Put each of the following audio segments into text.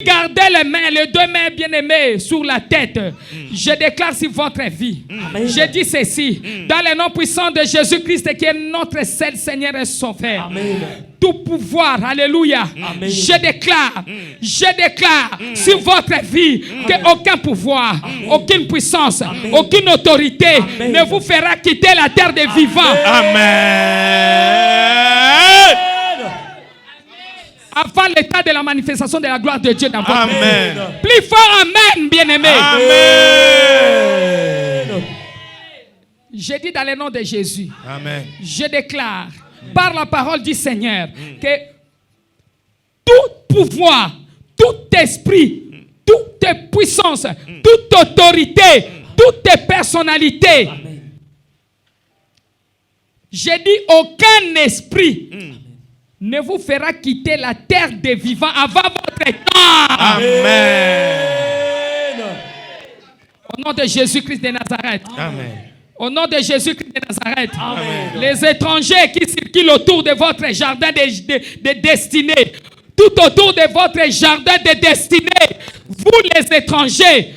Gardez les deux mains bien-aimées sur la tête. Je déclare sur votre vie. Amen. Je dis ceci. Dans le nom puissant de Jésus-Christ qui est notre seul Seigneur et Sauveur. Amen. Tout pouvoir, alléluia. Amen. Je déclare sur votre vie qu'aucun pouvoir, aucune puissance, aucune autorité ne vous fera quitter la terre des vivants. Amen. Avant l'état de la manifestation de la gloire de Dieu dans votre vie. Plus fort, amen, bien-aimé. Amen. Je dis dans le nom de Jésus. Amen. Je déclare par la parole du Seigneur que tout pouvoir, tout esprit, toute puissance, toute autorité, toute personnalité. J'ai dit aucun esprit ne vous fera quitter la terre des vivants avant votre temps. Amen. Au nom de Jésus-Christ de Nazareth. Amen. Au nom de Jésus-Christ de Nazareth. Amen. Les étrangers qui circulent autour de votre jardin de destinée, tout autour de votre jardin de destinée, vous les étrangers,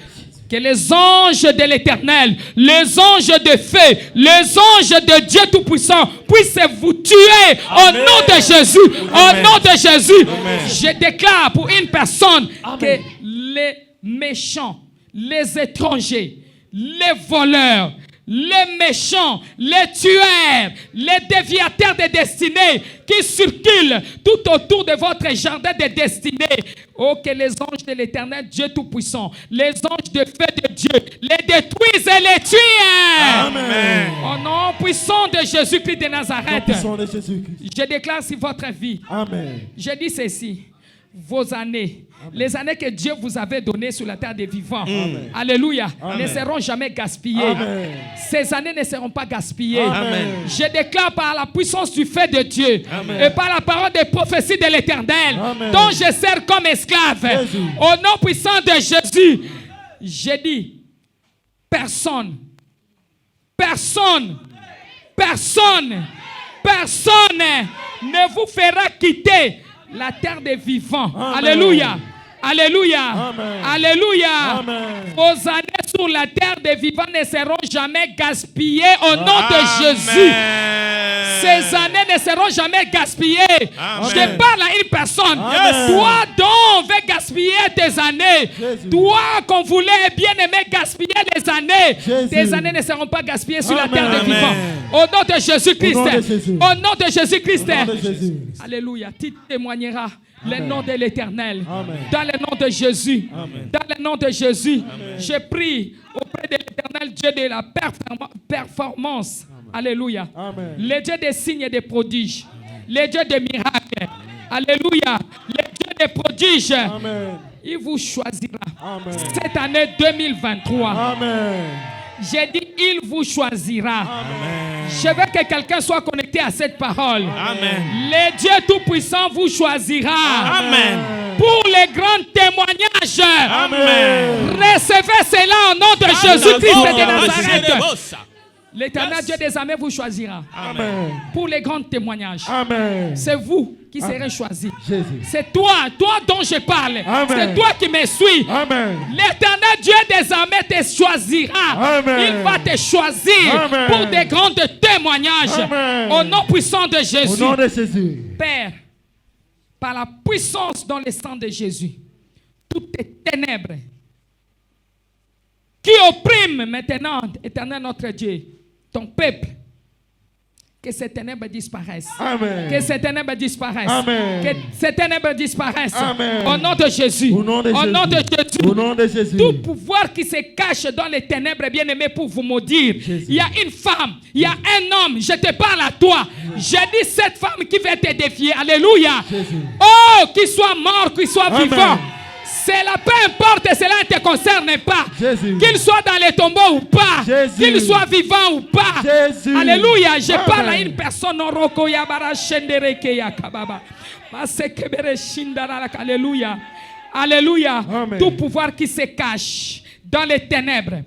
que les anges de l'Éternel, les anges de feu, les anges de Dieu Tout-Puissant puissent vous tuer. Au nom de Jésus. Au nom de Jésus. Amen. Je déclare pour une personne que les méchants, les étrangers, les voleurs, les méchants, les tueurs, les déviateurs de destinée qui circulent tout autour de votre jardin de destinée. Oh, que les anges de l'Éternel, Dieu Tout-Puissant, les anges de feu de Dieu, les détruisent et les tuent. Amen. Au nom puissant de Jésus-Christ de Nazareth, je déclare sur votre vie. Amen. Je dis ceci. Vos années, les années que Dieu vous avait données sur la terre des vivants, alléluia, ne seront jamais gaspillées. Amen. Ces années ne seront pas gaspillées. Amen. Je déclare par la puissance du fait de Dieu et par la parole des prophéties de l'Éternel, dont je sers comme esclave, au nom puissant de Jésus, j'ai dit, personne ne vous fera quitter la terre des vivants. Amen. Alléluia. Alléluia. Amen. Alléluia. Amen. Vos années sur la terre des vivants ne seront jamais gaspillées au nom de Jésus. Ces années ne seront jamais gaspillées. Amen. Je parle à une personne. Yes. Toi donc veux gaspiller tes années. Jésus. Toi qu'on voulait bien aimer gaspiller les années. Jésus. Tes années ne seront pas gaspillées sur Amen. La terre des vivants. Au nom de Jésus-Christ. Au nom de Jésus-Christ. Alléluia. Tu témoigneras. Le nom de l'Éternel. Dans le nom de Jésus. Amen. Dans le nom de Jésus. Amen. Je prie auprès de l'Éternel Dieu de la performance. Amen. Alléluia. Amen. Le Dieu des signes et des prodiges. Le Dieu des miracles. Alléluia. Le Dieu des prodiges. Amen. Il vous choisira. Amen. Cette année 2023. Amen. J'ai dit, il vous choisira. Amen. Je veux que quelqu'un soit connecté à cette parole. Amen. Le Dieu Tout-Puissant vous choisira. Amen. Pour les grands témoignages. Amen. Recevez cela au nom de Jésus-Christ de Nazareth. L'Éternel Dieu des armées vous choisira. Amen. Pour les grands témoignages. Amen. C'est vous qui serez choisis. C'est toi dont je parle. C'est toi qui me suis. L'Éternel Dieu des armées te choisira. Amen. Il va te choisir pour des grands témoignages. Amen. Au nom puissant de Jésus. Au nom de Jésus. Père, par la puissance dans le sang de Jésus, toutes les ténèbres qui oppriment maintenant, Éternel notre Dieu, ton peuple, que ces ténèbres disparaissent. Amen. Que ces ténèbres disparaissent. Amen. Que ces ténèbres disparaissent. Amen. Au nom de Jésus. Au nom de Jésus. Nom de Jésus. Au nom de Jésus. Tout pouvoir qui se cache dans les ténèbres, bien aimé, pour vous maudire. Jésus. Il y a une femme, il y a un homme, je te parle à toi. J'ai dit cette femme qui va te défier. Alléluia. Jésus. Oh, qu'il soit mort, qu'il soit Amen. Vivant. Cela, peu importe, cela ne te concerne pas. Qu'il soit dans les tombeaux ou pas. Qu'il soit vivant ou pas. Jésus. Alléluia. Je Amen. Parle à une personne. Alléluia. Alléluia. Amen. Tout pouvoir qui se cache dans les ténèbres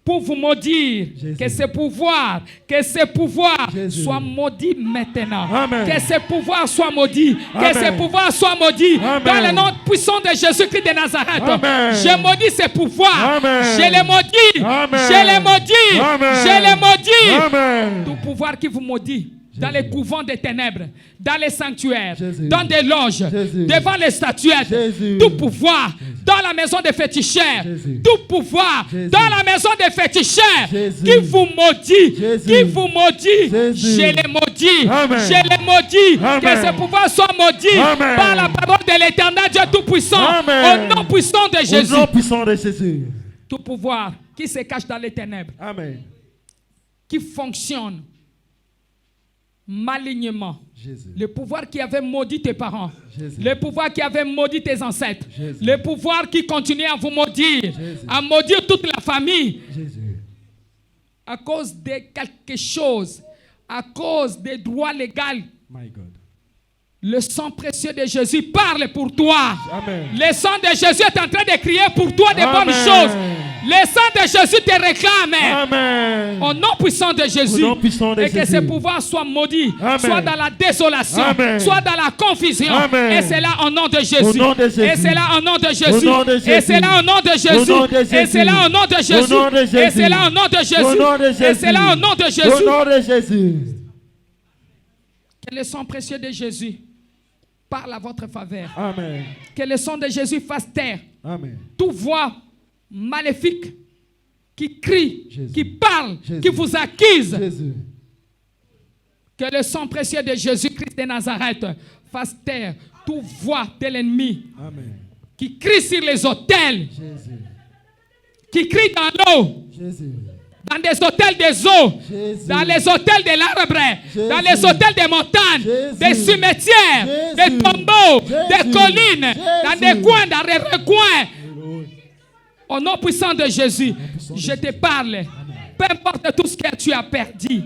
pour vous maudire. Jésus. Que ce pouvoir Jésus. soit maudit maintenant. Amen. Que ce pouvoir soit maudit. Amen. Que ce pouvoir soit maudit. Amen. Dans le nom puissant de Jésus-Christ de Nazareth. Amen. Je maudis ce pouvoir. Amen. Je les maudis. Amen. Je les maudis. Amen. Je les maudis. Amen. Tout pouvoir qui vous maudit. Dans les couvents des ténèbres, dans les sanctuaires, Jésus. dans des loges, Jésus. devant les statuettes, Jésus. tout pouvoir dans la maison des féticheurs, Jésus. tout pouvoir Jésus. dans la maison des féticheurs Jésus. qui vous maudit, Jésus. qui vous maudit, Jésus. je les maudis, Amen. je les maudis, Amen. que ce pouvoir soit maudit Amen. par la parole de l'Éternel Dieu Tout-Puissant, Amen. au nom puissant de Jésus. Au nom puissant de Jésus. Tout pouvoir qui se cache dans les ténèbres, Amen. qui fonctionne malignement. Jésus. Le pouvoir qui avait maudit tes parents. Jésus. Le pouvoir qui avait maudit tes ancêtres. Jésus. Le pouvoir qui continue à vous maudire. Jésus. À maudire toute la famille. Jésus. À cause de quelque chose. À cause des droits légaux. My God. Le sang précieux de Jésus parle pour toi. Amen. Le sang de Jésus est en train de crier pour toi des Amen. bonnes choses. Le sang de Jésus te réclame. Amen. Au nom puissant de Jésus. Au nom puissant de Et que Jésus. ce pouvoir soit maudit. Amen. Soit dans la désolation. Amen. Soit dans la confusion. Amen. Et c'est là au nom de Jésus. Au nom de Jésus. Et c'est là au nom de Jésus. Au nom de Jésus. Et c'est là au nom de Jésus. Au nom de Et Jésus. c'est là au nom de Jésus. Au nom de Jésus. Et c'est là au nom de Jésus. Au nom de Jésus. Et c'est là au nom de Au Jésus. nom de Jésus. Que le sang précieux de Jésus parle à votre faveur. Amen. Que le sang de Jésus fasse taire Amen. toute voix maléfique qui crie, Jésus. qui parle, Jésus. qui vous accuse. Jésus. Que le sang précieux de Jésus-Christ de Nazareth fasse taire toute voix de l'ennemi Amen. qui crie sur les autels, Jésus. qui crie dans l'eau, Jésus. dans des hôtels des eaux, Jésus. dans les hôtels de l'arbre, Jésus. dans les hôtels des montagnes, Jésus. des cimetières, Jésus. des tombeaux, Jésus. des collines, dans Jésus. des coins, dans les recoins. Au nom puissant de Jésus, je te parle. Peu importe tout ce que tu as perdu,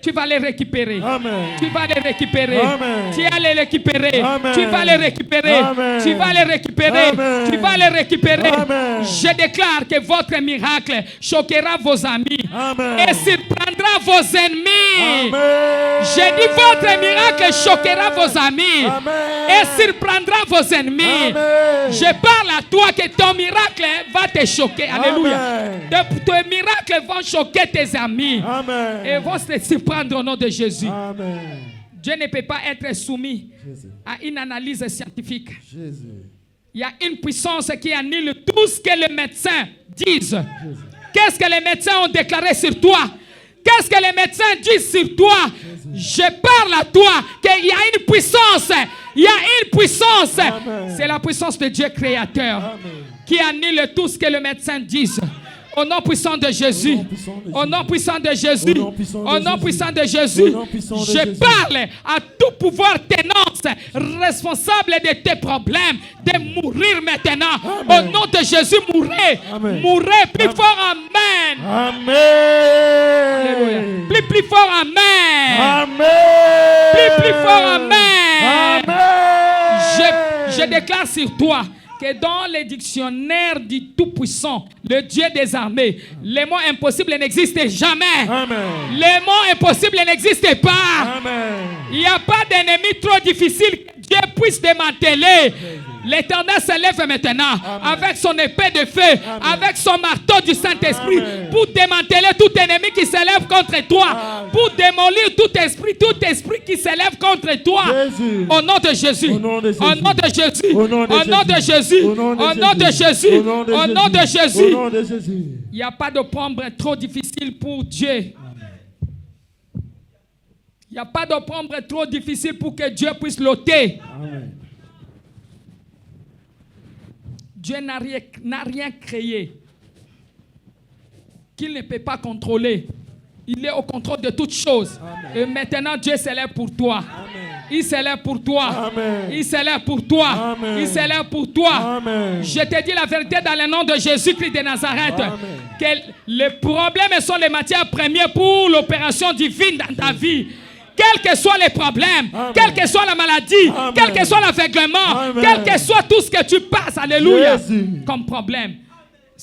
tu vas les récupérer. Amen. Tu vas les récupérer. Amen. Tu vas les récupérer. Amen. Tu vas les récupérer. Amen. Tu vas les récupérer. Amen. Tu vas les récupérer. Amen. Je déclare que votre miracle choquera vos amis Amen. et surprendra vos ennemis. Amen. Je dis votre miracle choquera vos amis Amen. et surprendra vos ennemis. Amen. Je parle à toi que ton miracle va te choquer. Alléluia. Amen. Tes miracles vont choquer tes amis Amen. et vont se surprendre au nom de Jésus. Amen. Dieu ne peut pas être soumis Jésus. à une analyse scientifique. Jésus. Il y a une puissance qui annule tout ce que les médecins disent. Qu'est-ce que les médecins ont déclaré sur toi? Qu'est-ce que les médecins disent sur toi? Je parle à toi qu'il y a une puissance. Il y a une puissance. Amen. C'est la puissance de Dieu créateur Amen. qui annule tout ce que les médecins disent. Au nom puissant de Jésus. Au nom puissant de Jésus. Au nom puissant de Jésus. Je parle à tout pouvoir tenance responsable de tes problèmes de mourir maintenant. Amen. Au nom de Jésus, mourrez. Amen. Mourrez plus fort. Amen. Amen. Alléluia. Plus fort. Amen. Amen. Plus fort. Amen. Amen. Je déclare sur toi que dans les dictionnaires du Tout-Puissant, le Dieu des armées, les mots impossibles n'existent jamais. Amen. Les mots impossibles n'existent pas. Amen. Il n'y a pas d'ennemi trop difficile que Dieu puisse démanteler. L'Éternel se lève maintenant avec son épée de feu, avec son marteau du Saint-Esprit pour démanteler tout ennemi qui se lève contre toi, pour démolir tout esprit qui se lève contre toi. Jésus. Au nom de Jésus. Au nom de Jésus. Au nom de Jésus. Au nom de Au nom de Jésus. Au nom de Au nom de Jésus. Au nom de Au nom de Jésus. Jésus. Au nom de Jésus. Il n'y a pas de prombre trop difficile pour Dieu. Il n'y a pas de prombre trop difficile pour que Dieu puisse l'ôter. Amen. Dieu n'a rien créé qu'il ne peut pas contrôler. Il est au contrôle de toutes choses. Amen. Et maintenant, Dieu s'élève pour toi. Amen. Il s'élève pour toi. Amen. Il s'élève pour toi. Amen. Il s'élève pour toi. Amen. Je te dis la vérité dans le nom de Jésus-Christ de Nazareth. Amen. Que les problèmes sont les matières premières pour l'opération divine dans ta vie. Quels que soient les problèmes, Amen. quelle que soit la maladie, Amen. quel que soit l'aveuglement, Amen. quel que soit tout ce que tu passes, alléluia, Jésus. comme problème,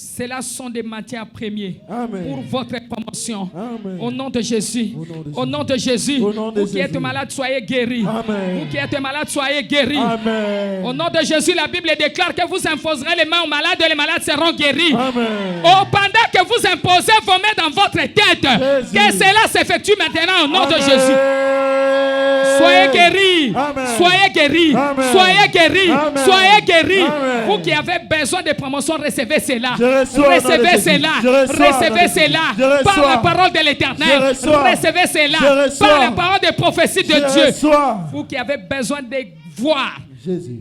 Cela sont des matières premières Amen. pour votre promotion. Amen. Au nom de Jésus. Au nom de Jésus. Au nom de Vous qui êtes Jésus. malade, soyez guéris. Amen. Vous qui êtes malade, soyez guéris. Amen. Au nom de Jésus, la Bible déclare que vous imposerez les mains aux malades et les malades seront guéris. Amen. Oh, pendant que vous imposez vos mains dans votre tête, Jésus. que cela s'effectue maintenant au nom de Amen. Jésus. Soyez guéris. Amen. Soyez guéris. Amen. Soyez guéris. Amen. Soyez guéris. Amen. Vous qui avez besoin de promotion, recevez cela. Je reçois au nom de Recevez Jésus. cela. Je reçois au nom Recevez de cela. Jésus. Je Par reçois. la parole de Je l'Éternel. reçois. Recevez cela. Je reçois. Par la parole de prophétie de Je Dieu. reçois. Vous qui avez besoin de voir. Jésus.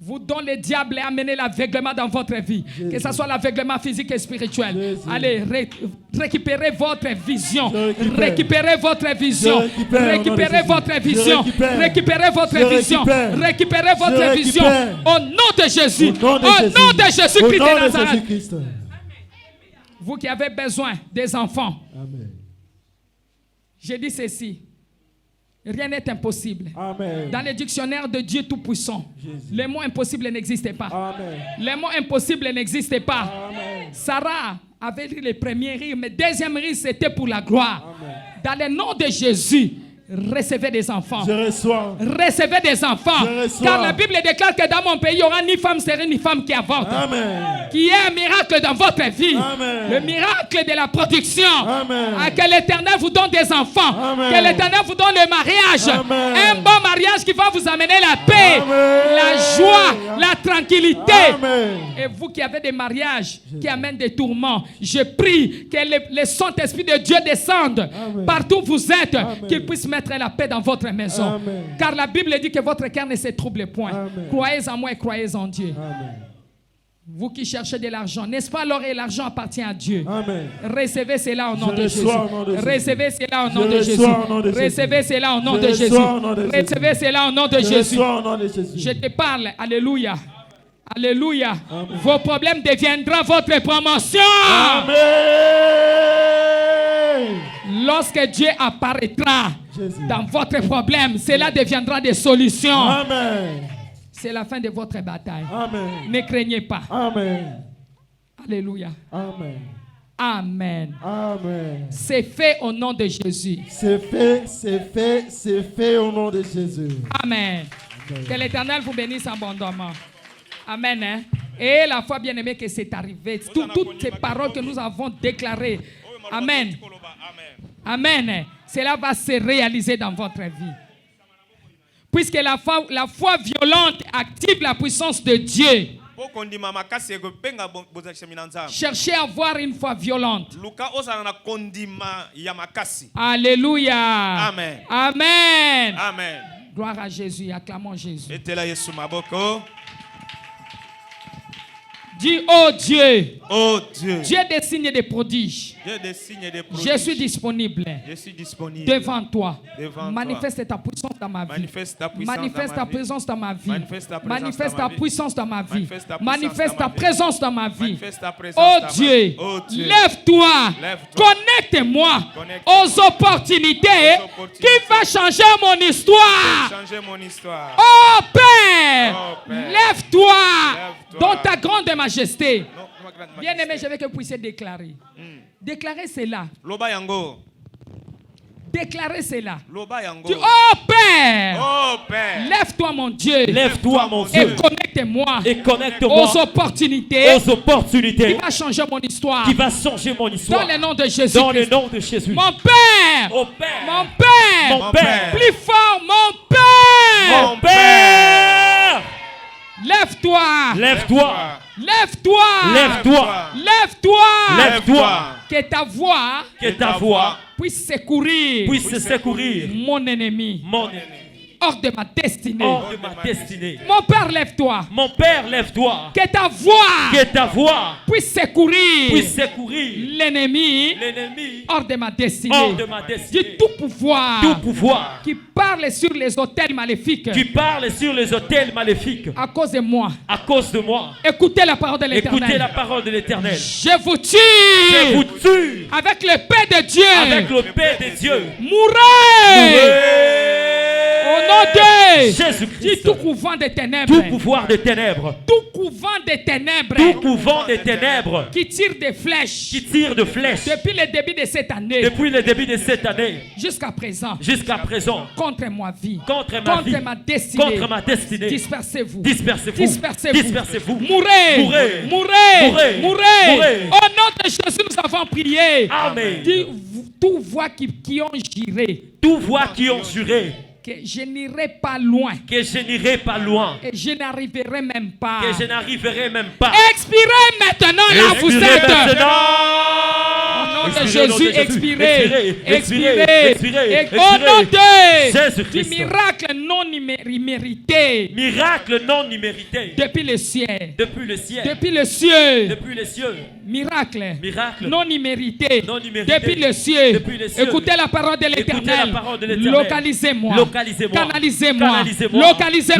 Vous dont le diable a amené l'aveuglement dans votre vie. Jésus. Que ce soit l'aveuglement physique et spirituel. Jésus. Allez, récupérez votre vision. Je récupère. Récupérez votre vision. Je récupère au nom de Récupérez Jésus. votre Je vision. récupère. Récupérez votre Je vision. récupère. Récupérez votre Je vision. récupère. Au nom de Jésus. Au nom de Au Jésus. nom de Jésus-Christ Au de nom de Nazareth. Jésus-Christ. Vous qui avez besoin des enfants, Amen. je dis ceci. Rien n'est impossible. Amen. Dans le dictionnaire de Dieu Tout-Puissant, Jésus. le mot impossible n'existe pas. Amen. Le mot impossible n'existe pas. Amen. Sarah avait dit le premier rire, mais le deuxième rire, c'était pour la gloire. Amen. Dans le nom de Jésus, recevez des enfants. Je reçois. Recevez des enfants. Je reçois. Car la Bible déclare que dans mon pays, il n'y aura ni femme stérile, ni femme qui avorte. Amen. Qui est un miracle dans votre vie. Amen. Le miracle de la production. Amen. Que l'Éternel vous donne des enfants. Amen. Que l'Éternel vous donne le mariage. Amen. Un bon mariage qui va vous amener la paix, Amen. la joie, la tranquillité. Amen. Et vous qui avez des mariages qui amènent des tourments, je prie que le Saint-Esprit de Dieu descende Amen. partout où vous êtes, Amen. qu'il puisse mettre la paix dans votre maison. Amen. Car la Bible dit que votre cœur ne se trouble point. Amen. Croyez en moi et croyez en Dieu. Amen. Vous qui cherchez de l'argent, n'est-ce pas alors et l'argent appartient à Dieu? Amen. Recevez cela au nom Je de Jésus. reçois au nom de Jésus. Recevez cela au nom Je de Jésus. reçois au nom de Jésus. Recevez cela au nom Je de Jésus. reçois au nom de Jésus. Recevez cela au nom de Je Jésus. reçois au nom de Jésus. Je te parle. Alléluia. Alléluia. Amen. Vos problèmes deviendront votre promotion. Amen. Lorsque Dieu apparaîtra Jésus. dans votre problème, cela deviendra des solutions. Amen. C'est la fin de votre bataille. Amen. Ne craignez pas. Amen. Alléluia. Amen. Amen. Amen. C'est fait au nom de Jésus. C'est fait, c'est fait, c'est fait au nom de Jésus. Amen. Amen. Que l'Éternel vous bénisse abondamment. Amen. Hein? Et la foi bien-aimée que c'est arrivé. Toutes ces paroles que nous avons déclarées. Amen. Amen. Cela va se réaliser dans votre vie. Puisque la foi violente active la puissance de Dieu. Cherchez à avoir une foi violente. Alléluia. Amen. Amen. Amen. Gloire à Jésus. Acclamons Jésus. Dis, oh Dieu. Oh Dieu. Dieu des signes et des prodiges. Dieu des signes et des prodiges. Je suis disponible. Je suis disponible Devant toi. Devant Manifeste ta puissance dans ma vie. Manifeste ta puissance Manifeste dans ta ma vie. présence dans ma vie. Manifeste ta présence Manifeste dans ma ta vie. puissance dans ma vie. Manifeste ta puissance Manifeste dans ta ma vie. présence dans ma vie. Manifeste ta présence Oh dans ma Dieu, vie. Oh Dieu. lève-toi. Lève-toi. Connecte-moi Connecte-moi aux opportunités qui vont changer mon histoire. Changer mon histoire. Oh Père, Oh, Père. lève-toi Lève-toi. dans ta grande majesté. Non, ma grande majesté. Bien-aimé, je veux que vous puissiez déclarer. Déclarez cela. Loba yango. Déclarez cela. Loba yango. Dis, oh Père, Oh Père. lève-toi mon Dieu Lève-toi, mon et Dieu, connecte-moi et connecte-moi aux opportunités aux opportunités qui va changer mon histoire. qui va changer mon Dans histoire. le nom de Jésus. Dans le nom de Jésus. Mon Père, Mon Père, mon Père, mon Père, plus fort, mon Père. mon Père, Lève-toi, lève-toi, lève-toi, lève-toi, lève-toi. lève-toi, Que ta voix que ta voix puisse secourir puisse secourir mon ennemi mon ennemi hors de ma destinée. hors de ma destinée. Mon Père, lève-toi. Mon Père, lève-toi, Que ta voix que ta voix puisse secourir puisse secourir l'ennemi l'ennemi hors de ma destinée. hors de ma Dis destinée. tout pouvoir Tout pouvoir qui parle sur les autels maléfiques qui parle sur les autels maléfiques à cause de moi. à cause de moi. Écoutez la parole de Écoutez la l'Éternel. parole de l'Éternel. Je vous Je tue vous tue avec le paix de Dieu. avec le paix de Dieu. Mourez au nom de Jésus-Christ. Dis tout couvent des ténèbres. Tout pouvoir des ténèbres, Tout couvent couvent des ténèbres tout couvent des ténèbres qui tire des flèches qui tire de flèches depuis le début de cette année depuis le début de cette année jusqu'à présent contre ma vie, contre ma vie, ma destinée, contre ma destinée. Dispersez-vous. Mourez. Au nom de Jésus, nous avons prié. Amen. Tout voix qui ont juré. Tout voix qui ont juré. Que je n'irai pas loin. Que je n'irai pas loin. Et je n'arriverai même pas. Que je n'arriverai même pas. Expirez maintenant là où vous êtes. Au nom de Jésus, expirez. Au nom de Jésus-Christ. Miracle non immérité. Miracle non immérité. Depuis le ciel. Depuis le ciel. Depuis le ciel. Depuis le ciel. Miracle. Miracle. Non immérité. Non immérité. Depuis le ciel. Depuis le ciel. Écoutez la parole de l'Éternel. Localisez-moi. Canalisez-moi. Localisez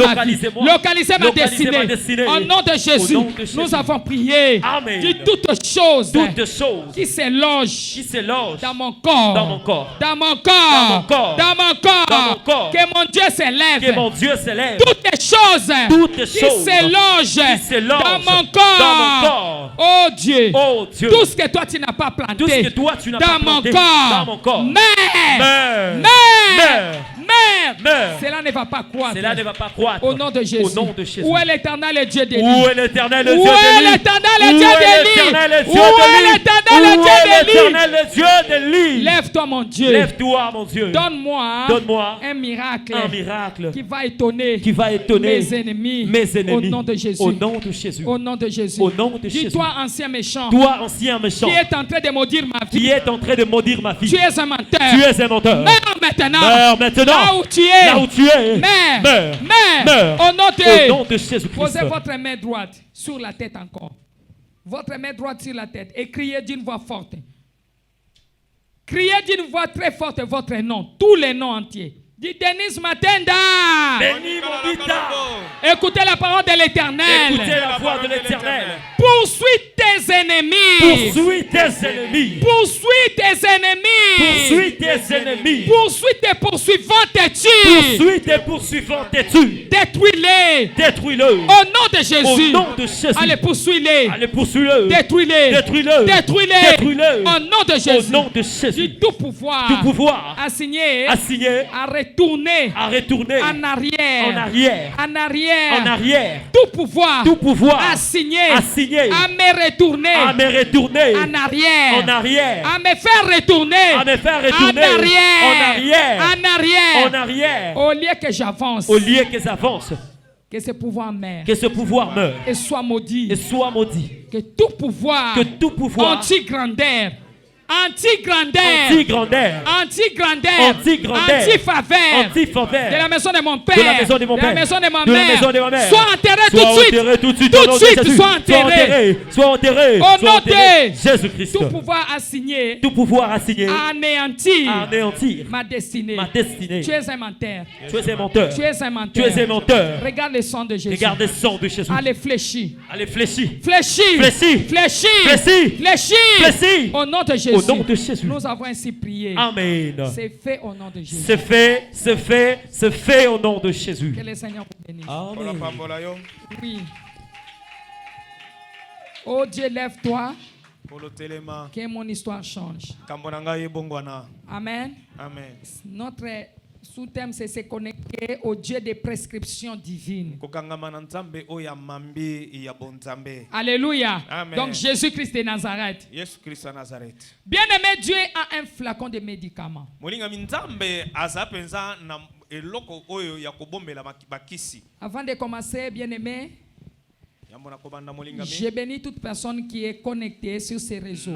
ma destinée. Au nom de Jésus, nous avons prié. Amen. Dit toutes choses qui s'élogent dans mon corps. Dans mon corps. Dans mon corps. Dans mon corps. Que mon Dieu s'élève. Que mon Dieu s'élève. Toutes les choses qui s'élogent dans mon corps. Oh Dieu. Tout ce que toi tu n'as pas planté dans mon corps. Meurs. Cela ne va pas croître. Au nom de Jésus. Où est l'Éternel Dieu d'Élie? Où est l'Éternel Dieu d'Élie? Où est l'Éternel Dieu d'Élie? Lève-toi mon Dieu. Donne-moi un miracle qui va étonner mes ennemis. Au nom de Jésus. Au nom de Jésus. Dis-toi ancien méchant. Qui est en train de maudire ma vie. Tu es un menteur. Meurs maintenant. Là où tu es. Meurs. Au nom de Jésus-Christ. Posez votre main droite sur la tête encore. Votre main droite sur la tête et criez d'une voix forte. Criez d'une voix très forte votre nom. Tous les noms entiers. Dis Denis Matenda. Bénis mon vita. Écoutez la parole de l'Éternel. Écoutez la voix de l'Éternel. Poursuis tes ennemis. Poursuis tes ennemis. Poursuis tes ennemis. Poursuis tes ennemis. Poursuis tes poursuivants tes tues. Poursuis tes poursuivants tes tues. Détruis-les. Détruis-le. Au nom de Jésus. Au nom de Jésus. Allez, poursuis-les. Allez, poursuis-le. Détruis-les. Détruis-le. Détruis-les. Détruis-le. Au nom de Jésus. Au nom de Jésus. Du tout pouvoir. Tout pouvoir. Assigné. Assigné. À retourner. À retourner. En arrière. En arrière. En arrière. En arrière. Tout pouvoir. Tout pouvoir. Assigné. Assigné. À me retourner. À me retourner. En arrière. En arrière. À me faire retourner. À me faire retourner. En arrière. En arrière. En arrière. En arrière. Au lieu que j'avance. Au lieu que j'avance. Que ce pouvoir meure. Que ce pouvoir meure. Et soit maudit. Et soit maudit. Que tout pouvoir. Que tout pouvoir. Anti-grandeur. Anti-grandeur. Anti-grandeur. Anti-grandeur. Anti-grandeur. Anti-faveur. Anti-faveur. De la maison de mon père. De la maison de mon père. De la maison de ma De la mère. maison de ma mère. Sois enterré tout de suite. Tout de suite. Tout de suite. Sois enterré. Sois enterré. Au nom de Jésus-Christ. Tout pouvoir assigné. Tout pouvoir assigné. Anéantir. Anéantir. Ma destinée. Ma destinée. Tu es un menteur. Tu es un menteur. Tu es un menteur. Tu es un menteur. Regarde le sang de Jésus. Regarde le sang de Jésus. Allez, fléchis. Allez, fléchis. Fléchis. Fléchis. Fléchis. Fléchis. Fléchis. Fléchis. Au nom de Jésus. Au nom de Jésus. Nous avons ainsi prié. Amen. C'est fait au nom de Jésus. C'est fait, c'est fait, c'est fait au nom de Jésus. Que le Seigneur vous bénisse. Amen. Oui. Oh Dieu, lève-toi. Que mon histoire change. Amen. Amen. Notre sous-thème, c'est se connecter au Dieu des prescriptions divines. Alléluia. Amen. Donc Jésus-Christ de Nazareth. Bien-aimé, Dieu a un flacon de médicaments. Avant de commencer, bien-aimé, je bénis toute personne qui est connectée sur ces réseaux.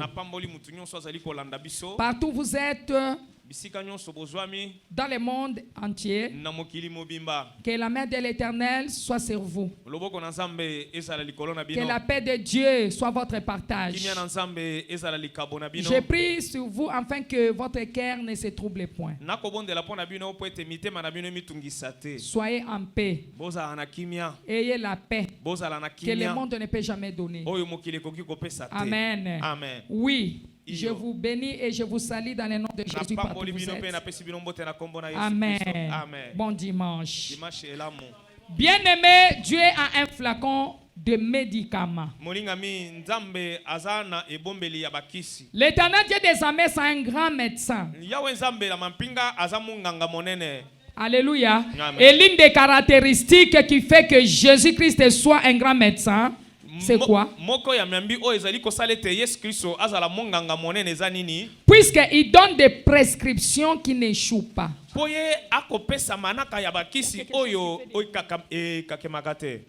Partout où vous êtes, dans le monde entier, que la main de l'Éternel soit sur vous. Que la paix de Dieu soit votre partage. Je prie sur vous afin que votre cœur ne se trouble point. Soyez en paix. Ayez la paix que le monde ne peut jamais donner. Amen. Amen. Oui. Je vous bénis et je vous salue dans le nom de Jésus partout où vous êtes. Amen. Bon dimanche. Bien-aimé, Dieu a un flacon de médicaments. Molingami nzambe azana ebombeli ya bakisi. L'Éternel Dieu des armées, c'est un grand médecin. Yawe nzambe la mampinga azamu nganga monene. Alléluia. Amen. Et l'une des caractéristiques qui fait que Jésus-Christ soit un grand médecin, c'est quoi? Moko ya miambi o ezali ko salete Yesu Kristo azala monganga monene zanini. Puisqu'il donne des prescriptions qui n'échouent pas. Poye akopesa manaka ya bakisi oyo oikaka kakemakate.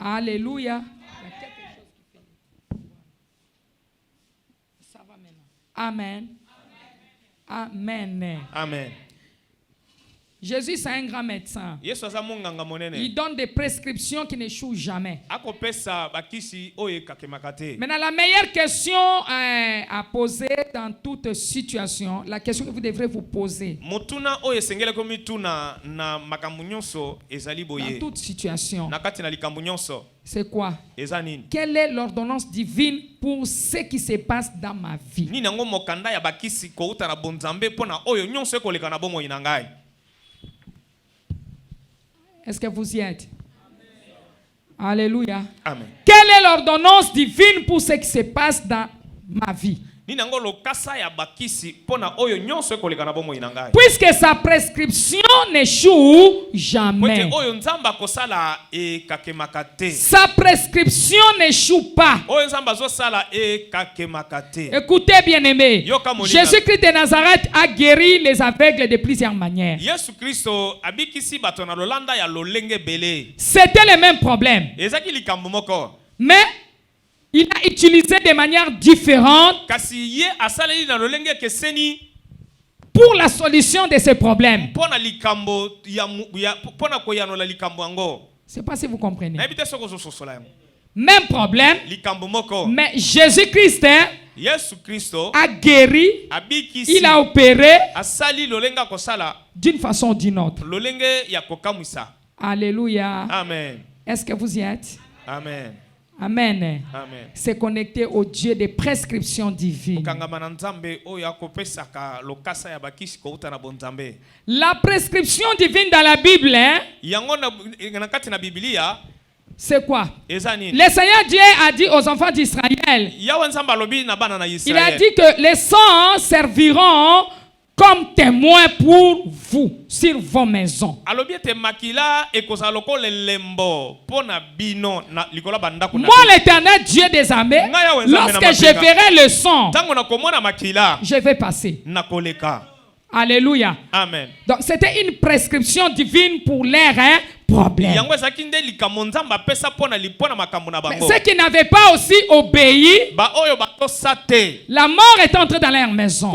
Alléluia. Ça va maintenant. Amen. Amen. Amen. Jésus, c'est un grand médecin. Yesu azamonganga monene. Il donne des prescriptions qui n'échouent jamais. Akopesa bakisi oyo kakemakate. Maintenant, la meilleure question à poser dans toute situation, la question que vous devrez vous poser. Motuna oyo esengele ko mituna na makambo nyonso ezali boye. Dans toute situation. Na kati na likambo nyonso. C'est quoi? Ezanini. Quelle est l'ordonnance divine pour ce qui se passe dans ma vie? Ni nango mokanda ya bakisi ko uta na bonzambe pona oyo nyonso ekoleka na bomo inangai. Est-ce que vous y êtes? Amen. Alléluia. Amen. Quelle est l'ordonnance divine pour ce qui se passe dans ma vie? Puisque sa prescription n'échoue jamais. Sa prescription n'échoue pas. Écoutez, bien-aimés, Jésus-Christ de Nazareth a guéri les aveugles de plusieurs manières. C'était le même problème. Mais il a utilisé de manière différente pour la solution de ces problèmes. Je ne sais pas si vous comprenez. Même problème, mais Jésus-Christ a guéri, il a opéré d'une façon ou d'une autre. Alléluia. Amen. Est-ce que vous y êtes? Amen. Amen. Amen. C'est connecté au Dieu des prescriptions divines. La prescription divine dans la Bible, c'est quoi? Le Seigneur Dieu a dit aux enfants d'Israël, il a dit que les saints serviront comme témoin pour vous sur vos maisons. Moi, l'Éternel Dieu des armées, lorsque je verrai le sang, je vais passer. Alléluia. Amen. Donc c'était une prescription divine pour leur problème. Mais ceux qui n'avaient pas aussi obéi, la mort est entrée dans leur maison.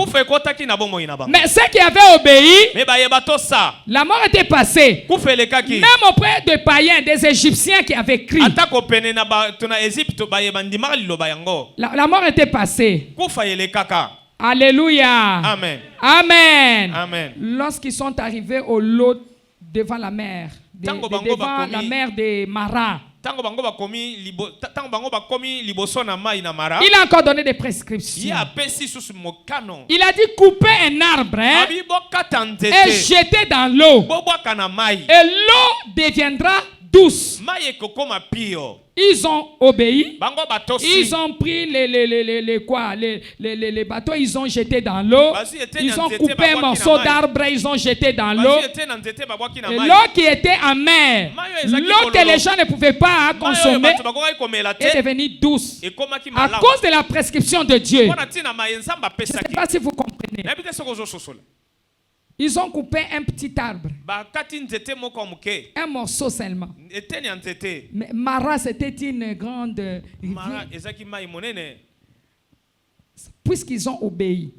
Mais ceux qui avaient obéi, la mort était passée. Même auprès de païens, des Égyptiens qui avaient crié, la mort était passée. Alléluia. Amen. Amen. Amen. Lorsqu'ils sont arrivés au lot devant la mer, devant la mer de Mara, il a encore donné des prescriptions. Il a dit couper un arbre et jeter dans l'eau. Et l'eau deviendra douce. Ils ont obéi. Ils ont pris les bateaux, ils ont jeté dans l'eau. Ils ont coupé un morceau d'arbre, ils ont jeté dans l'eau. Et l'eau qui était amère, l'eau que les gens ne pouvaient pas consommer, est devenue douce à cause de la prescription de Dieu. Je ne sais pas si vous comprenez. Ils ont coupé un petit arbre. Un morceau seulement. Mais Mara, c'était une grande rivière. Puisqu'ils ont obéi.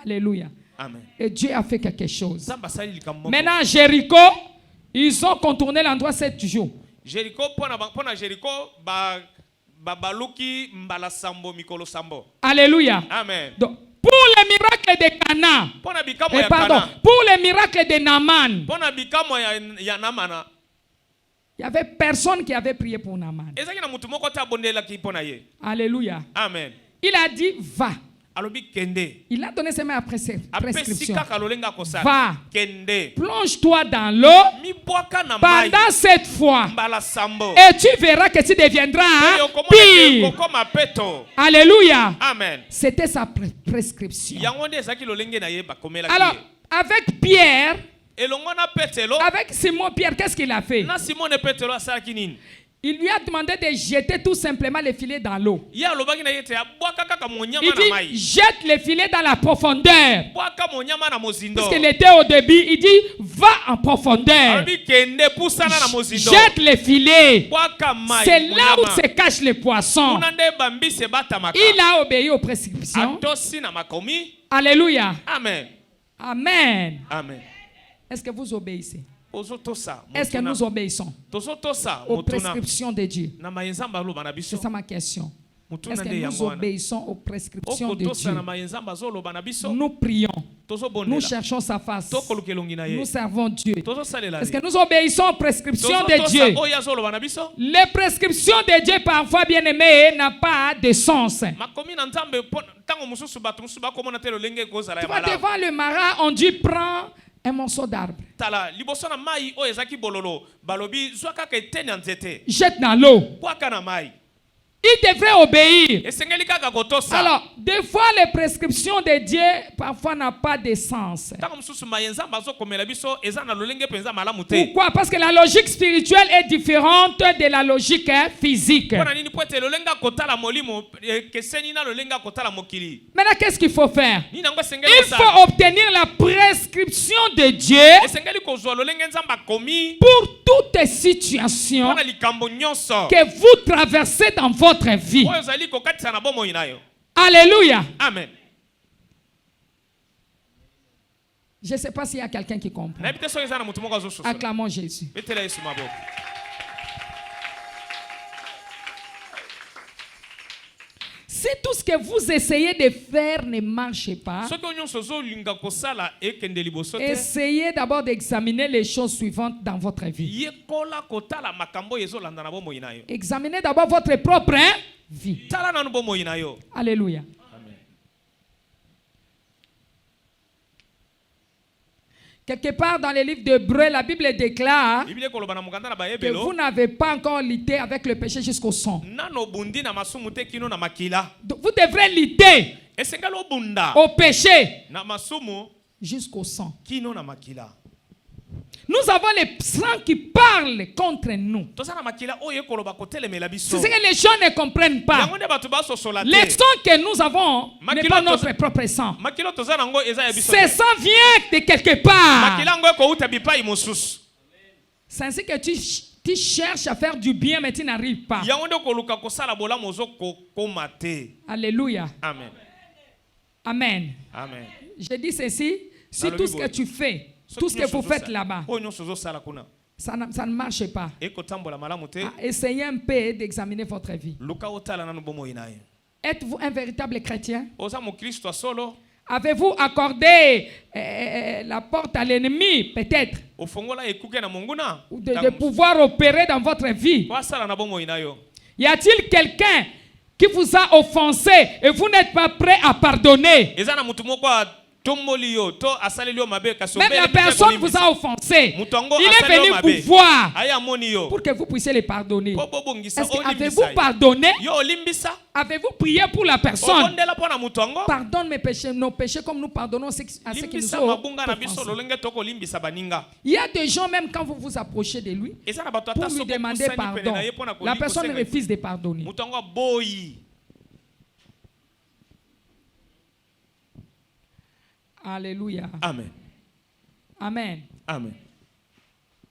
Alléluia. Amen. Et Dieu a fait quelque chose. Maintenant, à Jéricho, ils ont contourné l'endroit 7 jours. Alléluia. Amen. Donc, pour les miracles de Cana, pour les miracles de Naaman, il n'y avait personne qui avait prié pour Naaman. Alléluia. Amen. Il a dit va. alobi kende. Il a donné ses mains à prescription. Apesi kaka lolenga kosala. Va. Kende. Plonge-toi dans l'eau Mibwaka na mai. pendant 7 fois. Mbala sambo. Et tu verras que tu deviendras pire. Kokoma peto. Alléluia. Amen. C'était sa prescription. Yango nde ezaki lolenge na ye bakomela ki. Alors, avec Pierre, Elongo na Petelo. avec Simon Pierre, qu'est-ce qu'il a fait? Na Simone Petelo asalaki nini? Il lui a demandé de jeter tout simplement les filets dans l'eau. Ya lobaki na yete abwaka kaka monyama Il na mai. dit, jette les filets dans la profondeur. Bwaka monyama na mozindo. Parce qu'il était au début, il dit, va en profondeur. Alobi kende pusana na mozindo. Jette les filets. Bwaka mai. C'est là où se cachent les poissons. Kuna nde bambise batamaka. Il a obéi aux prescriptions. Atosi na makomi. Alléluia. Amen. Amen. Amen. Est-ce que vous obéissez? Ozotosa. Est-ce que nous obéissons Tozotosa. aux Motuna. prescriptions de Dieu? Na mayenzamba aloba na biso. C'est ça ma question. Mutuna Est-ce que nde nous yango wana. obéissons aux prescriptions de Okotosa Dieu? na mayenzamba azoloba na biso. Nous prions. Nous Tozobondela. cherchons sa face. Tokoluka elongi na ye. Nous servons Dieu. Tozosalela Est-ce ye. que nous obéissons aux prescriptions de Tozotosa Dieu? oyo azoloba na biso. Les prescriptions de Dieu, parfois bien aimées, n'ont pas de sens. Makomi na nzambe tango mususu bato mususu bakomona te lolenge kozala Tu ya vois, malamu. devant le marin, on dit prends un morceau d'arbre. Tala liboso na mai oyo ezaki bololo balobi zwa kaka eteni ya nzete. Jette dans l'eau. Bwaka na mai. Il devrait obéir. Esengeli kaka kotosa. Alors, des fois, les prescriptions de Dieu, parfois, n'ont pas de sens. Tango mususu mayenzamba azokomela biso eza na lolenge penza malamu te. Pourquoi? Parce que la logique spirituelle est différente de la logique physique. Mpona nini po ete lolenga kotala molimo keseni na lolenga kotala mokili. Maintenant, qu'est-ce qu'il faut faire? Nini yango esengeli Il kosala. faut obtenir la prescription de Dieu Esengeli kozwa lolenge nzambe akomi pour toutes situations mpona likambo nyonso. que vous traversez dans votre vie. Oyo ezali kokatisa na bomoi na yo. Alléluia. Amen. Je ne sais pas s'il y a quelqu'un qui comprend. Nayebi te soki eza na motu moko azosusu. Acclamons Jésus. Betela Yesu maboko. Si tout ce que vous essayez de faire ne marche pas, Soki oyo nyonso ozolinga kosala ekende liboso te. essayez d'abord d'examiner les choses suivantes dans votre vie. Yekola kotala makambo oyo ezolanda na bomoi na yo. Examinez d'abord votre propre vie. Tala nanu bomoi na yo. Alléluia. Amen. Quelque part dans les livres d'Hébreux, la Bible déclare Biblia koloba na mokanda na que vous bayebelo. n'avez pas encore lutté avec le péché jusqu'au sang. Nano bundi na masumu te kino na makila. Donc, vous devrez lutter Esengeli obunda au péché na masumu jusqu'au sang. kino na makila. Nous avons les sangs qui parlent contre nous. Toza na makila oyo ekoloba kotelemela C'est biso. ce que les gens ne comprennent pas. Yango nde bato basosola Les te. sangs que nous avons n'est pas notre Makila propre sang. Makila toza nango eza ya biso. Ce sang vient de quelque part. Makila ngo ekouta bipai mosusu. C'est ainsi que tu cherches à faire du bien, mais tu n'arrives pas. Yango nde koluka kosala bolamu ozokokoma te. Alléluia. Amen. Amen. Amen. Je dis ceci, si Dans le tout ce Bible. que tu fais, tout ce que vous faites là-bas, Oyo nyonso ozosala kuna. ça ne marche pas. Ekotambola malamu te. Essayez un peu d'examiner votre vie. Luka otala nanu bomoi na ye. Êtes-vous un véritable chrétien? Oza mokristo solo. Avez-vous accordé la porte à l'ennemi, peut-être, Ofongola ekuke na monguna. ou de pouvoir opérer dans votre vie? Wasala na bomoi na yo. Y a-t-il quelqu'un qui vous a offensé et vous n'êtes pas prêt à pardonner? Eza na mutu moko tomboli yo to asaleli yo mabe kasi Même la personne vous a offensé. Mutongo Il est asaleli yo venu mabe. vous voir Aya moni yo. pour que vous puissiez les pardonner. Po bobongisa Est-ce que olimbisa. avez-vous pardonné? Yo olimbisa. Avez-vous prié pour la personne? Obondela pona mutongo. Pardonne mes péchés, nos péchés comme nous pardonnons à ceux qui nous Limbisa ont mabunga na biso offensés. lolenge toko limbisa baninga. Il y a des gens, même quand vous vous approchez de lui, Eza na bato pour ata lui soko demander kusani pardon, pene na ye pona la personne kosenga. refuse de pardonner. Mutongo boyi. Alléluia. Amen. Amen. Amen.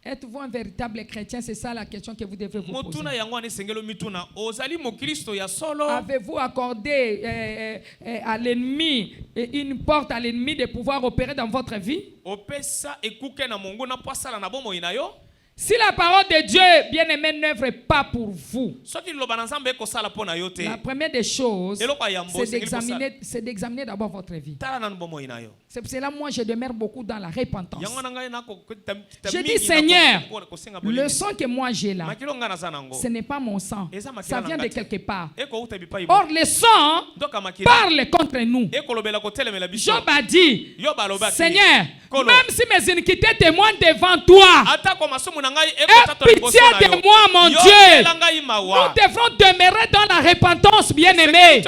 Êtes-vous un véritable chrétien? C'est ça la question que vous devez vous poser. Motuna yango ani sengelo mituna. Ozali mo Kristo ya solo. Avez-vous accordé à l'ennemi une porte à l'ennemi de pouvoir opérer dans votre vie? Opesa ekuke na mongo na pasala na bomoi na yo. Si la parole de Dieu, bien-aimé, n'œuvre pas pour vous, la première des choses, c'est d'examiner d'abord votre vie. C'est pour cela que moi, je demeure beaucoup dans la repentance. Je dis, Seigneur, le sang que moi j'ai là, ce n'est pas mon sang. Ça vient de quelque part. Or, le sang parle contre nous. Job a dit, Seigneur, même si mes iniquités témoignent devant toi, aie pitié de moi, mon Dieu. Nous devrons demeurer dans la repentance, bien-aimés,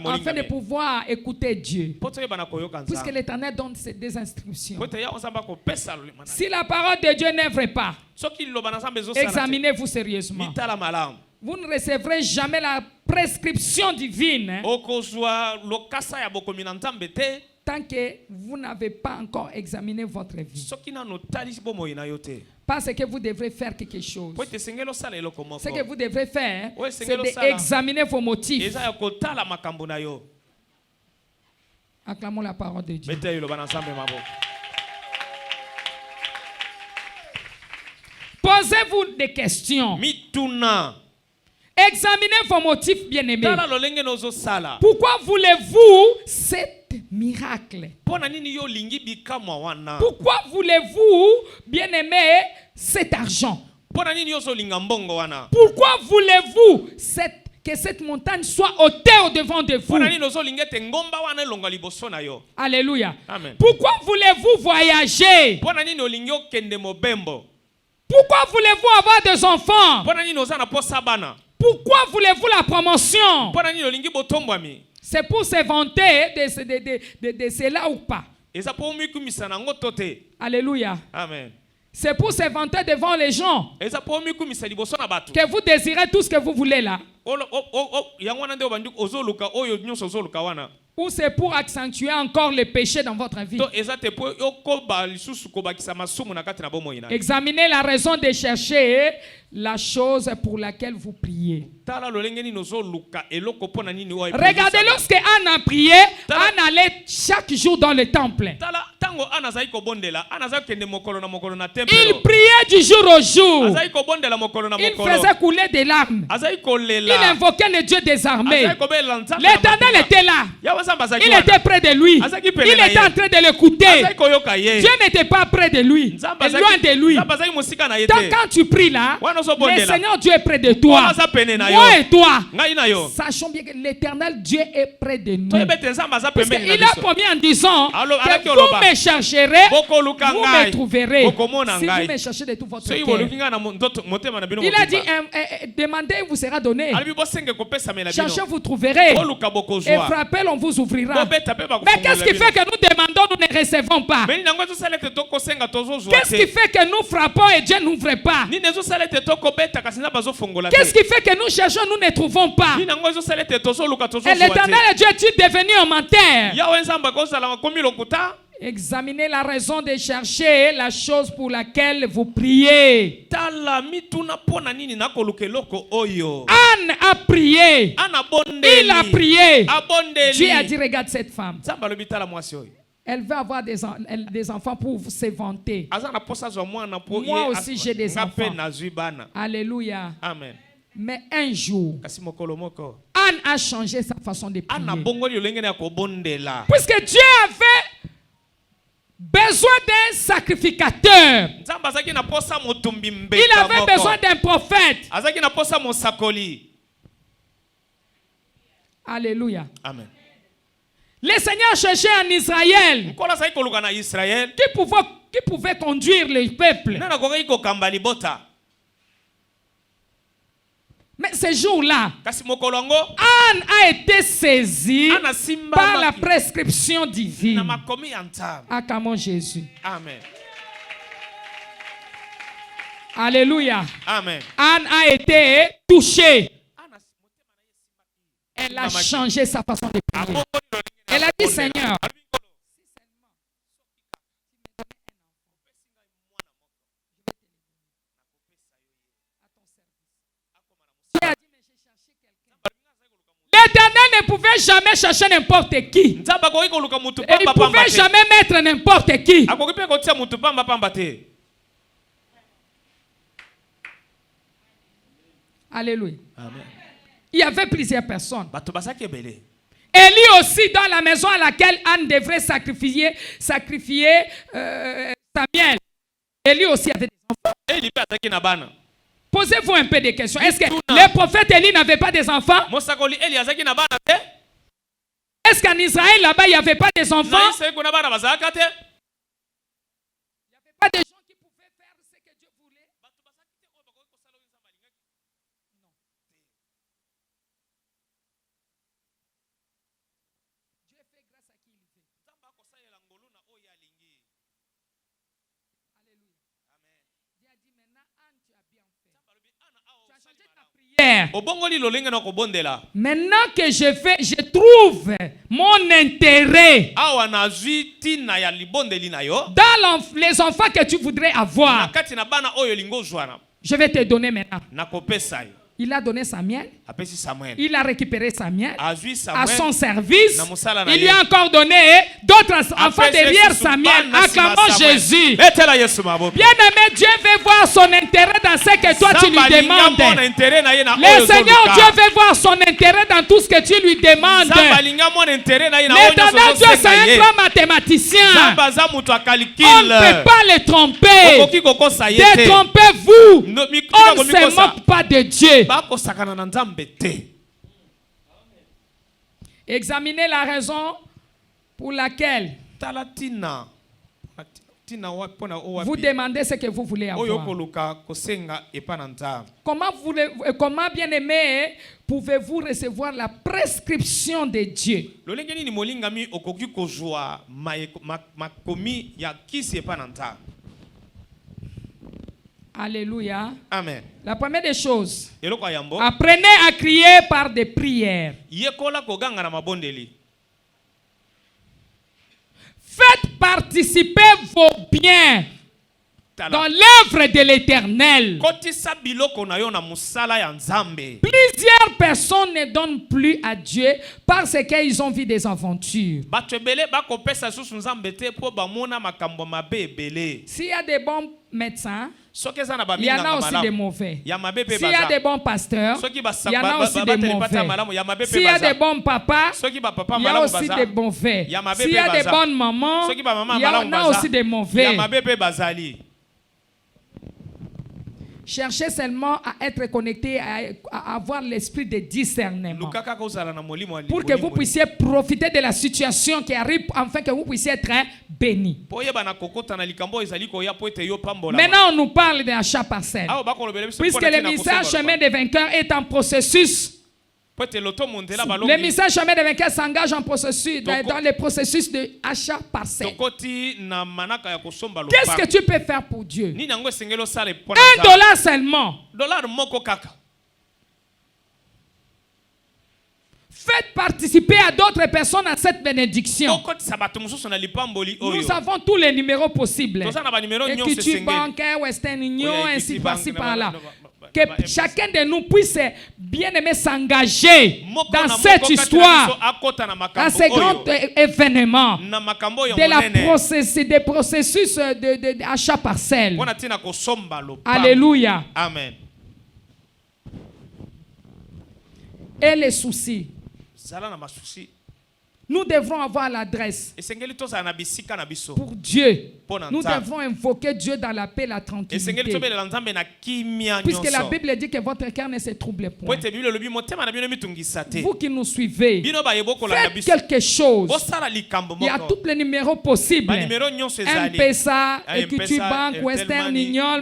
afin de pouvoir écouter Dieu. Puisque l'Éternel donne des instructions. Si la parole de Dieu n'œuvre pas, examinez-vous sérieusement. Vous ne recevrez jamais la prescription divine tant que vous n'avez pas encore examiné votre vie. Parce que vous devrez faire quelque chose. Ce que vous devrez faire, c'est d'examiner vos motifs. Acclamons la parole de Dieu. Posez-vous des questions. Examinez vos motifs, bien-aimés. Pourquoi voulez-vous cet miracle? Pourquoi voulez-vous, bien-aimés, cet argent? Pourquoi voulez-vous que cette montagne soit ôtée au-devant de vous? Alléluia. Amen. Pourquoi voulez-vous voyager? Pourquoi voulez-vous avoir des enfants? Pourquoi voulez-vous la promotion? C'est pour se vanter de cela ou pas? Alléluia. Amen. C'est pour se vanter devant les gens que vous désirez tout ce que vous voulez là. Ou c'est pour accentuer encore le péché dans votre vie. Examinez la raison de chercher la chose pour laquelle vous priez. Regardez, lorsque Anne a prié, Anne allait chaque jour dans le temple. Il priait du jour au jour. Il faisait couler des larmes. Il invoquait le Dieu des armées. L'Éternel était là. Il était près de lui. Il était en train de l'écouter. Dieu n'était pas près de lui. Loin de lui. Donc quand tu pries là, le Seigneur Dieu est près de toi. Moi et toi. Sachons bien que l'Éternel Dieu est près de nous. Parce qu'il a promis en disant que vous me chercherez, vous me trouverez. Si vous me cherchez de tout votre cœur. Il a dit, demandez, vous sera donné. Cherchez, vous trouverez. Et frappez, on vous ouvrira. Mais qu'est-ce qui fait que nous demandons, nous ne recevons pas? Qu'est-ce qui fait que nous frappons et Dieu n'ouvre pas? Qu'est-ce qui fait que nous cherchons, nous ne trouvons pas? Et l'Éternel Dieu est devenu un menteur. Examinez la raison de chercher la chose pour laquelle vous priez. Anne a prié. Il a prié. Dieu a dit, regarde cette femme. Elle veut avoir des enfants pour se vanter. Moi aussi j'ai des enfants. Alléluia. Amen. Mais un jour, Anne a changé sa façon de prier. Puisque Dieu avait besoin d'un sacrificateur. Il avait besoin d'un prophète. Alléluia. Amen. Le Seigneur cherchait en Israël qui pouvait conduire le peuple. Mais ce jour-là, Anne a été saisie par la prescription divine. Acclamons Jésus. Amen. Alléluia. Amen. Anne a été touchée. Elle a changé sa façon de prier. Elle a dit, Seigneur, l'Éternel ne pouvait jamais chercher n'importe qui. Et il ne pouvait jamais mettre n'importe qui. Alléluia. Amen. Il y avait plusieurs personnes. Bato basaki ebele. Élie aussi, dans la maison à laquelle Anne devrait sacrifier Samuel. Élie aussi avait des enfants. Eli pe ataki na bana. Posez-vous un peu de questions. Est-ce que le prophète Élie n'avait pas des enfants? Mosakoli Eli azaki na bana te? Est-ce qu'en Israël, là-bas, il n'y avait pas des enfants? Na Israël kuna bana bazalaka te? Il n'y avait pas des gens qui pouvaient faire ce que Dieu voulait. Bato basaki te oyo bakoki kosala oyo Nzambe alingaki. Dieu fait grâce à qui il veut. Nzambe akosalela ngolu na oyo alingi. Alléluia. Amen. Dieu a dit maintenant, Anne, tu as bien fait. Nzambe alobi ana awa Tu as changé osali ta malamu. prière. Obongoli lolenge na kobondela. Maintenant que je trouve mon intérêt Awa nazwi tina ya libondeli na yo. dans les enfants que tu voudrais Na avoir, kati na bana oyo lingo ozwana. je vais te donner maintenant. Nakopesa yo. Il a donné Samuel. Apesi Samuel. Il a récupéré Samuel Azwi à Samuel. son service. Na musala na Il lui ye. a encore donné d'autres enfants Apesi derrière Yesu Samuel. bana nsima Acclamons Samuel. Jésus. Betela Yesu maboko. Bien-aimé, Dieu veut voir son intérêt dans ce que toi tu lui demandes. Le Seigneur Dieu veut voir son intérêt dans tout ce que tu lui demandes. L'éternel Dieu, c'est un grand mathématicien. On ne peut pas le tromper. Détrompez-vous. On ne se moque pas de Dieu. Examinez la raison pour laquelle vous demandez ce que vous voulez avoir. Comment bien aimé, pouvez-vous recevoir la prescription de Dieu? Alléluia. Amen. La première des choses, apprenez à crier par des prières. Faites participer vos biens dans l'œuvre de l'Éternel. Plusieurs personnes ne donnent plus à Dieu parce qu'ils ont vu des aventures. S'il y a des bons médecins, il y en a aussi des mauvais. S'il y a des bons pasteurs, il y en a aussi des mauvais. S'il y a des bons papas, il y a aussi des mauvais. S'il y a des bonnes mamans, il y en a aussi des mauvais. Cherchez seulement à être connecté, à avoir l'esprit de discernement. Pour que vous puissiez profiter de la situation qui arrive, afin que vous puissiez être bénis. Maintenant, on nous parle d'un achat parcelle. Puisque le message chemin des vainqueurs est en processus. Le message chemin des vainqueurs s'engage en processus, dans le processus de achat parcelle. Qu'est-ce que tu peux faire pour Dieu? $1 seulement. Faites participer à d'autres personnes à cette bénédiction. Nous avons tous les numéros possibles. Equity Bank, Western Union, ainsi par-ci par-là. Que chacun de nous puisse bien aimer s'engager dans cette histoire, dans ces grands événements des processus d'achat parcelle. Alléluia. Amen. Et les soucis. Nous devrons avoir l'adresse pour Dieu. Nous devons invoquer Dieu dans la paix et la tranquillité. Puisque la Bible dit que votre cœur ne se trouble point. Vous qui nous suivez, faites quelque chose. Il y a tous les numéros possibles. M-Pesa, Equity Bank, Western Union,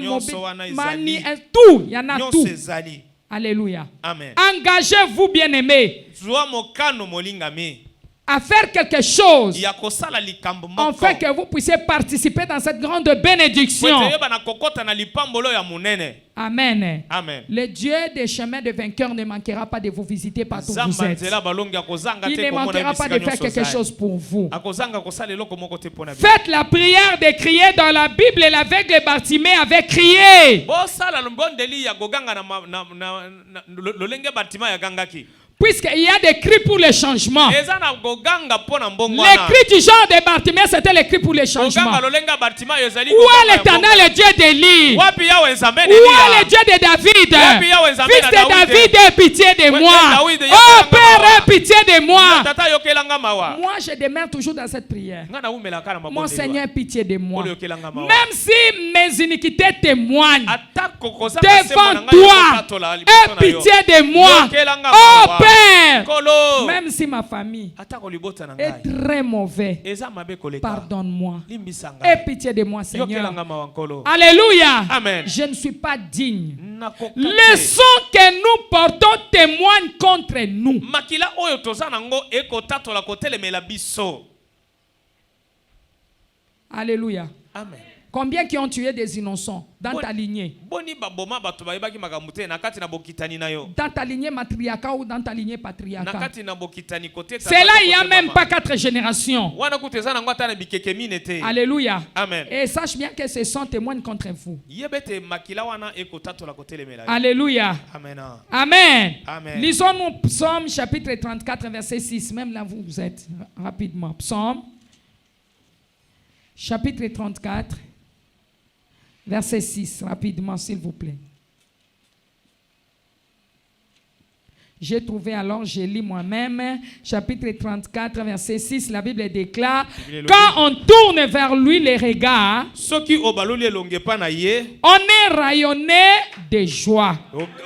Money, tout. Il y en a tout. Alléluia. Amen. Engagez-vous, bien-aimés, à faire quelque chose afin que vous puissiez participer dans cette grande bénédiction. Amen. Amen. Le Dieu des chemins de vainqueurs ne manquera pas de vous visiter partout où vous êtes. Il ne manquera pas de faire quelque chose pour vous. Faites la prière de crier dans la Bible et l'aveugle Bartimée avait crié. Puisqu'il y a des cris pour le changement. eza na koganga mpona mbongo Les cris du genre de Bartimée, c'était les cris pour le changement. koganga lolenga Bartima ezali Où est l'Éternel, le Dieu d'Élie? wapi yawe nzambe Où est le Dieu de David? Fils de David, aie pitié de moi. Oh Père, aie pitié de moi. tata yokelanga mawa Moi, je demeure toujours dans cette prière. nga na umela kana mabonde Mon Seigneur, aie pitié de moi. yokelanga mawa Même si mes iniquités témoignent atako koza devant toi, aie pitié de moi. Oh Père, même si ma famille atako libota na est ngai très mauvais, eza mabe koleka pardonne-moi. limbisa Aie ngai pitié de moi, Seigneur. yokelanga mawa nkolo Alléluia. Amen. Je ne suis pas digne. nakoka Le sang que nous portons témoigne contre nous. makila oyo toza nango ekotatola kotelemela biso. Alléluia. Amen. Combien qui ont tué des innocents dans ta lignée? Boni baboma bato bayebaki makambo te na kati na bokitani na yo. Dans ta lignée matriarcale ou dans ta lignée Na patriarcale? kati na bokitani kote. C'est là, il n'y a même pas 4 générations. Wana kuteza na ngwata na bikeke mine te. Alléluia. Amen. Et sache bien que ce sang témoigne contre vous. Yebete makila wana ekotatola kotelemela. Alléluia. Amen. Amen. Amen. Lisons-nous Psaume chapitre 34, verset 6. Même là, vous êtes rapidement. Psaume chapitre 34, verset 6. Rapidement, s'il vous plaît. J'ai trouvé alors, je lis moi-même, chapitre 34, verset 6, la Bible déclare, quand on tourne vers lui les regards, Soki obaloli longe pa na ye. on est rayonné de joie.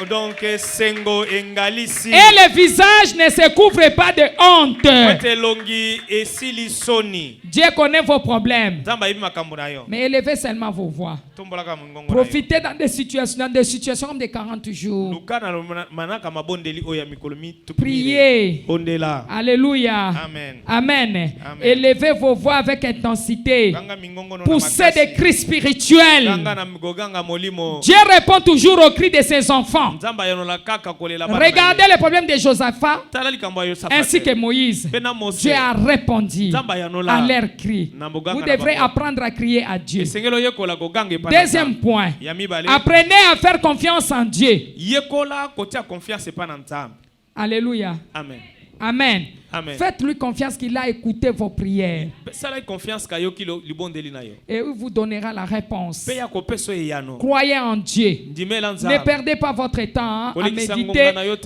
Donc sengo engalisi. Et le visage ne se couvre pas de honte. Wete longi esili soni. Dieu connaît vos problèmes. Zamba ibi makambo na yo. Mais élevez seulement vos voix. Tombolaka mungongo. Profitez dans des situations comme des 40 jours. Lukana manaka mabondeli oya mikolomi. Priez. Ondela. Alléluia. Amen. Amen. Amen. Élevez vos voix avec intensité. Ganga mingongo no Poussez makasi. des cris spirituels. Ganga na mgoganga molimo. Dieu répond toujours aux cris de ses enfants. Nzamba yonola kaka kolela bana. Regardez le problème de Josaphat Tala likambo yo sapate. ainsi que Moïse. Pena Mose. Dieu a répondu Nzamba yanola. à leurs cris. Na mboganga Vous na devrez bango. apprendre à crier à Dieu. Esengelo yekola goganga epana. Deuxième point. Ya mibale. Apprenez à faire confiance en Dieu. Yekola kotia confiance epana nzamba. Alléluia. Amen. Amen. Amen. Faites-lui confiance qu'il a écouté vos prières. Sala confiance kayoki libondeli na yo. Et il vous donnera la réponse. Peya ko peso yano. Croyez en Dieu. Ndimela Ne nzamba. perdez pas votre temps Kolekisa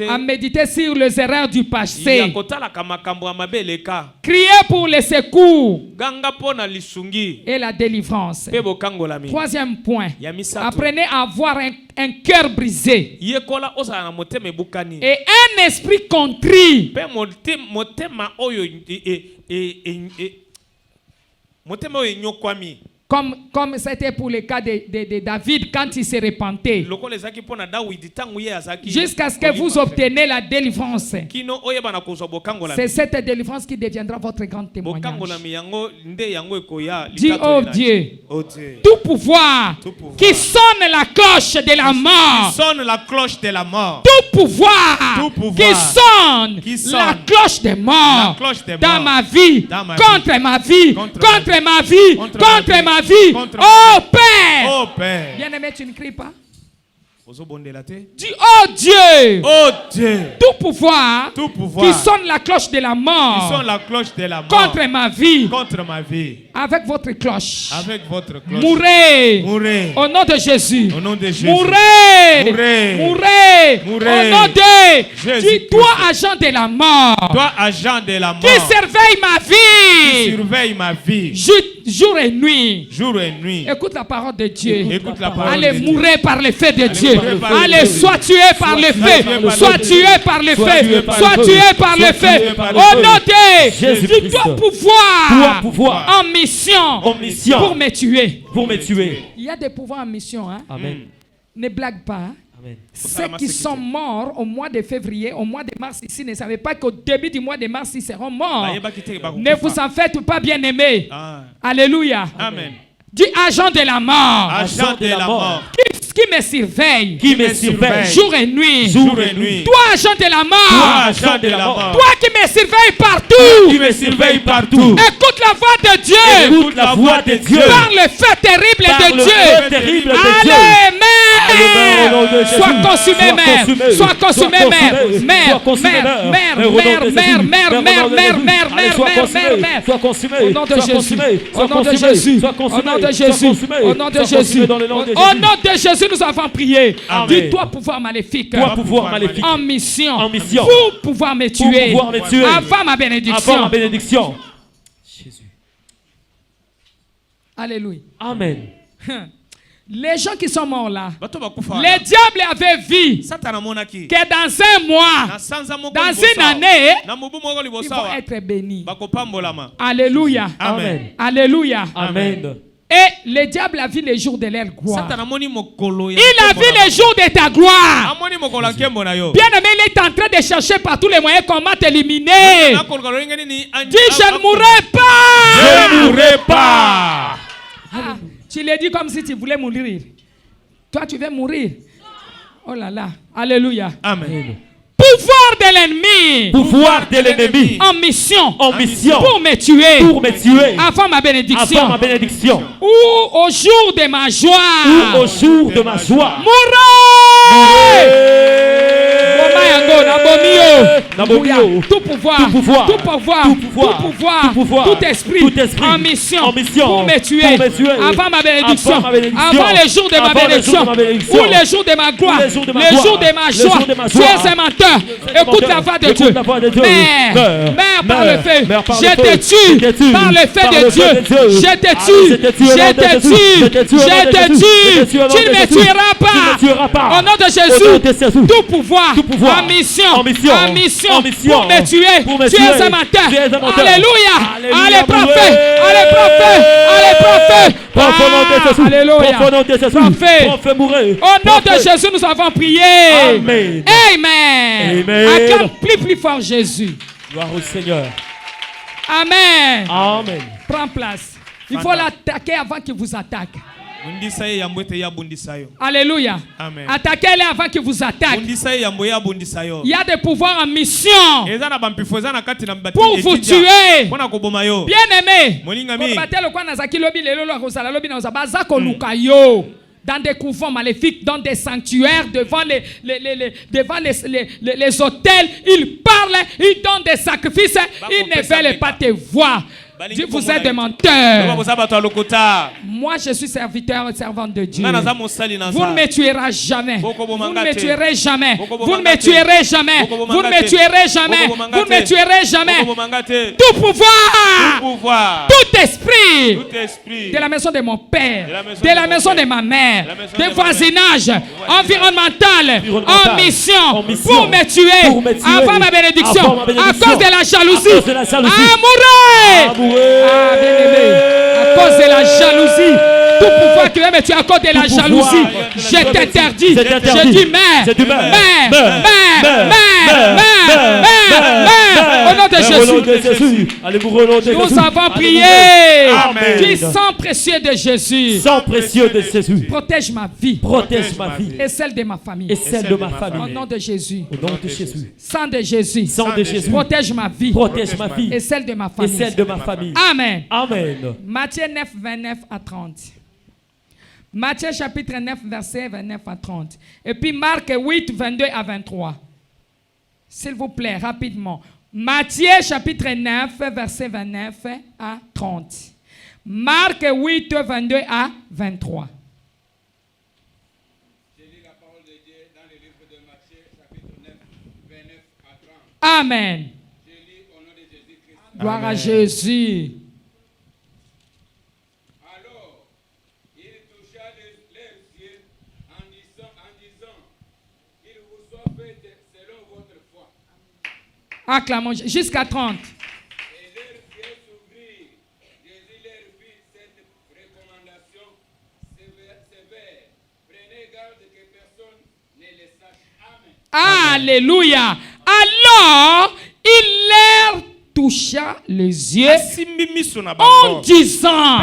à méditer sur les erreurs du passé. Yakotala kamakambo amabeleka. Criez pour les secours Ganga pona lisungi. et la délivrance. Pebo kangolami. Troisième point. Ya misato. Apprenez à avoir un cœur brisé Yekola osala na motema ebukani. et un esprit contrit. Pe motema oyo motema oyo nyokwami. Comme c'était pour le cas de David quand il s'est repenté. Lokola ezaki pona Dawidi tangu ye azaki. Jusqu'à ce que vous obtenez la délivrance. Kino oyeba na kozwa bokangolami. C'est cette délivrance qui deviendra votre grand témoignage. Bokangolami yango nde yango ekoya. Dis, oh Dieu, Oh Dieu. tout pouvoir qui sonne la cloche de la mort. Sonne la cloche de la mort. Tout pouvoir qui sonne la cloche de mort dans ma vie, contre ma vie, contre ma vie, contre ma vie. Oh Père. Oh Père. Bien-aimé, tu ne cries pas. Dis, oh Dieu. Oh Dieu. Tout pouvoir qui sonne la cloche de la Qui mort sonne la cloche de la mort. contre ma vie. Contre ma vie. Avec votre cloche. Avec votre cloche. Mourez. Mourez. Au nom de Jésus. Au nom de Jésus. Mourez. Mourez. Mourez. Mourez. Au nom de Jésus. Dis, toi, agent de la mort. Toi, agent de la mort. Qui surveille ma Qui vie. surveille ma vie. Jour et nuit. Jour et nuit. Écoute la parole de Dieu. Écoute la parole Allez, de Dieu. mourez par le feu de Dieu. mourez par le Allez, feu. sois tué par le feu. Sois tué par le feu. Sois tué par le feu. par le Au feu. nom de Jésus-Christ. tu dois pouvoir pouvoir en mission en mission pour me tuer. pour me tuer. Il y a des pouvoirs en mission. Hein? Amen. Ne blague pas. Hein? Amen. Ceux qui sont morts au mois de février, au mois de mars ici, ne savaient pas qu'au début du mois de mars, ils seront morts. Ne vous en faites pas, bien-aimés. Alléluia. Amen. Dis agent de la mort. Agent de la mort. Qui me surveille. Qui me surveille Jour et nuit. jour et nuit. Toi, agent de la Toi, mort. agent de la mort. Toi qui me surveille partout. Qui me surveille partout. Écoute la voix de Dieu. Écoute la voix de Dieu. Par le feu terrible Par de le Dieu. feu terrible de Dieu. Amen. Au nom Sois consumé, mère. Sois consumé, mère. Mère, mère, mère, mère, mère, mère, mère, mère, mère, mère. Sois consumé. Au nom de Jésus. Au nom de Jésus. Au nom de Jésus. Au nom de Jésus. Au nom de Jésus, nous avons prié. Dis-toi pouvoir maléfique. En mission. Pour pouvoir me tuer. Avant ma bénédiction. Jésus. Alléluia. Amen. Les gens qui sont morts là, les diables avaient vu que dans un mois, dans une année, ils vont être bénis. Alléluia. Amen. Alléluia. Amen. Et le diable a vu les jours de leur gloire. Il a vu les jours de ta gloire. Bien-aimé, il est en train de chercher par tous les moyens comment t'éliminer. Dis, je ne mourrai pas. Je ne mourrai pas. Ah, tu l'as dit comme si tu voulais mourir. Toi, tu veux mourir. Oh là là. Alléluia. Amen. Pouvoir de l'ennemi. Pouvoir de l'ennemi. En mission. En mission. Pour me tuer. Pour me tuer. Avant ma bénédiction. Avant ma bénédiction. Ou au jour de ma joie. Ou au jour de ma joie. Tout pouvoir, tout esprit, en mission, pour me tuer, avant ma bénédiction, avant le jour de ma bénédiction, ou le jour de ma gloire, le jour de ma joie. Tu es un menteur. Écoute la voix de Dieu. Mère, par le fait, je te tue. Par le fait de Dieu, je te tue. Je te tue. Je te tue. Tu ne me tueras pas. Au nom de Jésus, tout pouvoir, en mission, pour me tuer. Tu es un menteur. Alléluia. Allez, prophète. Allez, prophète. Alléluia. Prophète. Au nom de Jésus, nous avons prié. Amen. Amen. Acclame plus fort Jésus. Gloire au Seigneur. Amen. Amen. Prends place. Il faut l'attaquer avant qu'il vous attaque. Alléluia. Amen. Attaquez-les avant qu'ils vous attaquent. Il y a des pouvoirs en mission pour vous tuer. Bien-aimé, dans des couvents maléfiques, dans des sanctuaires, devant les hôtels, ils parlent, ils donnent des sacrifices, ils ne veulent pas te voir. Dieu, vous êtes des menteurs. Moi, je suis serviteur et servante de Dieu. Vous ne me tuerez jamais. Vous ne me tuerez jamais. Vous ne me tuerez jamais. Vous ne me tuerez jamais. Vous ne me tuerez jamais. Tout pouvoir, tout esprit de la maison de mon père, de la maison de ma mère, de voisinage environnemental, en mission, pour me tuer avant ma bénédiction, à cause de la jalousie, à bien-aimé, à cause de la jalousie, tout pouvoir qui veut me tuer à cause de la jalousie, je t'interdis. Je dis mère, au nom de Jésus. Nous avons prié. Du sang précieux de Jésus. Sang précieux de Jésus. Protège ma vie. Protège ma vie. Et celle de ma famille. Et celle de ma famille. Au nom de Jésus. Au nom de Jésus. Sang de Jésus. Sang de Jésus. Protège ma vie. Protège ma vie. Et celle de ma famille. Et celle de ma famille. Amen. Amen. Matthieu 9, 29 à 30. Matthieu chapitre 9, verset 29 à 30. Et puis Marc 8, 22 à 23. S'il vous plaît, rapidement. Matthieu chapitre 9, verset 29 à 30. Marc 8, 22 à 23. Je lis la parole de Dieu dans le livre de Matthieu chapitre 9, 29 à 30. Amen. Je lis au nom de Jésus-Christ. Gloire à Jésus. Alors, il toucha leurs yeux en disant, qu'il vous soit fait selon votre foi. Acclamons jusqu'à 30. Et leurs yeux s'ouvrirent. Jésus leur fit cette recommandation sévère. Prenez garde que personne ne le sache. Amen. Alléluia. Alors, il leur toucha les yeux en disant.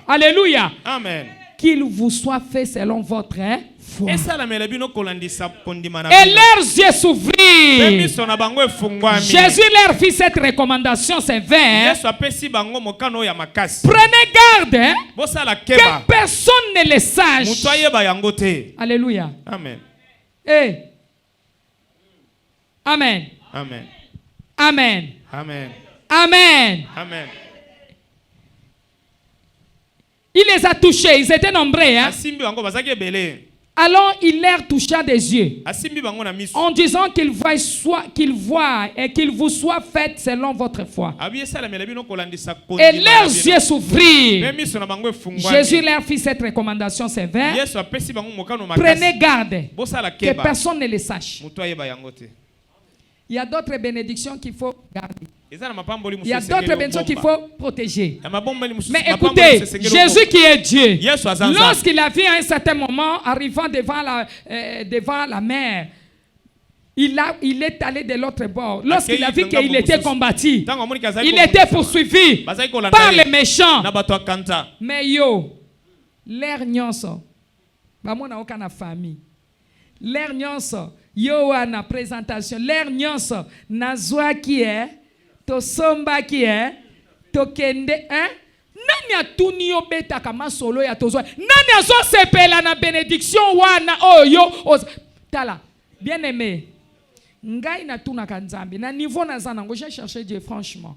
Alléluia. Amen. qu'il vous soit fait selon votre foi. Et ça la melabino kolandisa kondima na. Et leurs yeux s'ouvrirent. Miso na bango efungwami. Jésus leur fit cette recommandation sévère. Yesu apesi bango mokano ya makasi. Prenez garde hein, Bosala que keba. personne ne le sache. Mutu ayeba yango te. Alléluia. Amen. Hey. Amen. Amen. Amen. Amen. Amen. Amen. Il les a touchés, ils étaient nombreux. Hein? Asimbi bango bazaki ebele. Alors il leur toucha des yeux Asimbi bango na miso. en disant qu'il voie et qu'il vous soit fait selon votre foi. Abi sala melabino kolandisa kondima. Et leurs yeux s'ouvrirent. Miso na bango efungwami. Jésus leur fit cette recommandation sévère. Yesu apesi bango mokano makasi. Prenez garde Bosala que keba. personne ne le sache. Mutu ayeba yango te. Il y a d'autres bénédictions qu'il faut garder. Il y a d'autres bénédictions qu'il faut protéger. Mais écoutez, Jésus qui est Dieu, lorsqu'il a vu à un certain moment, arrivant devant la mer, il est allé de l'autre bord. Lorsqu'il a vu qu'il était combattu, il était poursuivi par les méchants. Mais yo, l'air nyonso, bamona okana famille. L'air nyonso, yo na présentation, l'air nyonso, nazwa qui est, to somba qui est, to kende, hein? Nani atuni yo beta kama solo ya tozo. Nani azo sepela na bénédiction wana oyo. Tala, bien aimé. Ngai na tuna kanzambi. Na niveau na zanango, j'ai cherché Dieu franchement.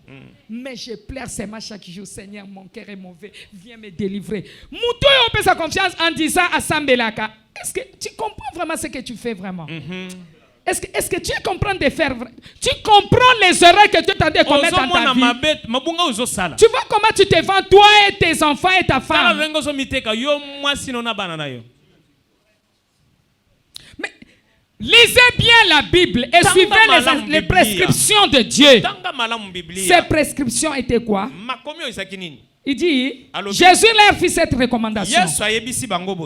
Mais je pleure seulement chaque jour, Seigneur, mon cœur est mauvais. Viens me délivrer. Moutou yo peut sa confiance en disant à Sambelaka. Est-ce que tu comprends vraiment ce que tu fais vraiment? Est-ce que tu comprends de faire? Tu comprends les erreurs que tu es en train de commettre dans ta vie? Tu vois comment tu te vends, toi et tes enfants et ta femme? Mais lisez bien la Bible et suivez les prescriptions de Dieu. Ces prescriptions étaient quoi? Il dit, Jésus leur fit cette recommandation.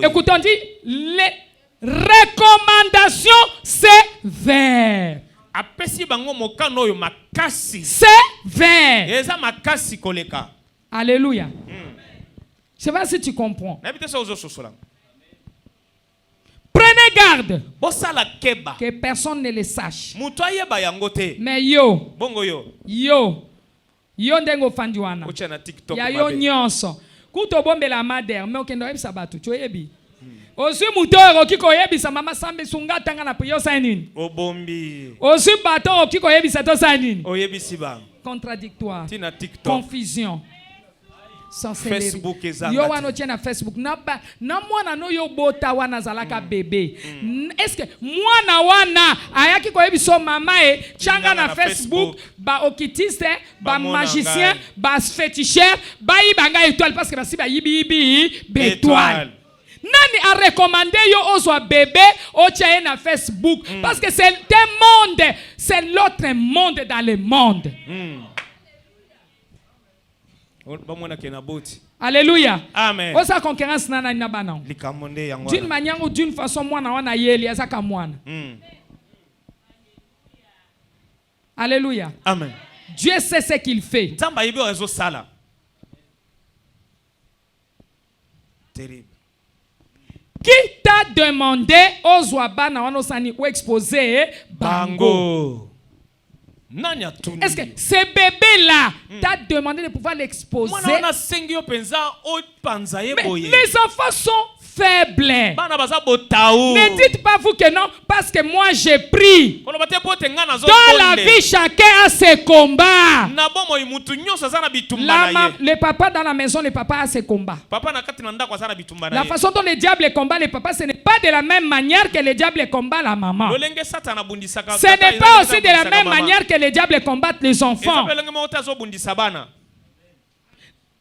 Écoutez, on dit, les recommandations sévères. Sévères. Alléluia. Je ne sais pas si tu comprends. Prenez garde que personne ne le sache. Mais yo ndengo fandi wana ya yo nyonso kuto bombela mader mais okendo yebisa batu choyebi osi mutoro kiko yebisa mama sambe sunga tanga na priyo sa nini obombi osi bato kiko yebisa to sa nini oyebisi ba contradictoire tina TikTok confusion Facebook yo wana tiena Facebook na mwana no yo bota wana zalaka bébé. Est-ce que mwana wana ayaki ko yebiso mama e changa na Facebook ba okitiste ba magicien ba féticheur ba ibanga étoile parce que ba si ba yibi étoile. Nani a recommandé yo ozwa bébé o tia na Facebook parce que c'est un monde, c'est l'autre monde dans le monde. Alléluia. Amen. Osa concurrence nana na bana. D'une manière ou d'une façon moi na wana yeli azaka mwana. Alléluia. Amen. Dieu sait ce qu'il fait. Terrible. Qui t'a demandé ozwa bana wana osani ou exposer bango? Est-ce que ce bébé-là t'a demandé de pouvoir l'exposer? Mais les enfants sont faibles. Ne dites pas vous que non, parce que moi j'ai pris. Dans la vie, chacun a ses combats. Le papa dans la maison, le papa a ses combats. La façon dont le diable combat le papa, ce n'est pas de la même manière que le diable combat la maman. Ce n'est pas aussi de la même manière que le diable combat les enfants.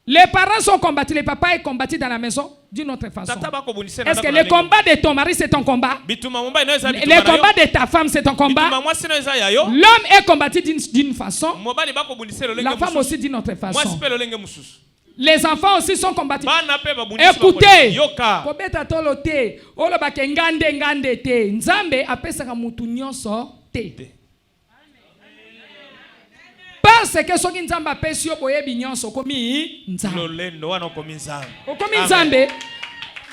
Les parents sont combattus, le papa est combattu dans la maison d'une autre façon. Est-ce que le combat de ton mari c'est ton combat? Le combat de ta femme c'est ton combat? L'homme est combattu d'une façon, la femme aussi d'une autre façon. Les enfants aussi sont combattus. Écoutez, kobeta tolo te, oloba ke ngande te, nzambe apesaka mutu nyonso te. Parce que soki nzamba pesi yo boyebi nyonso komi nzambe. Okomi nzambe.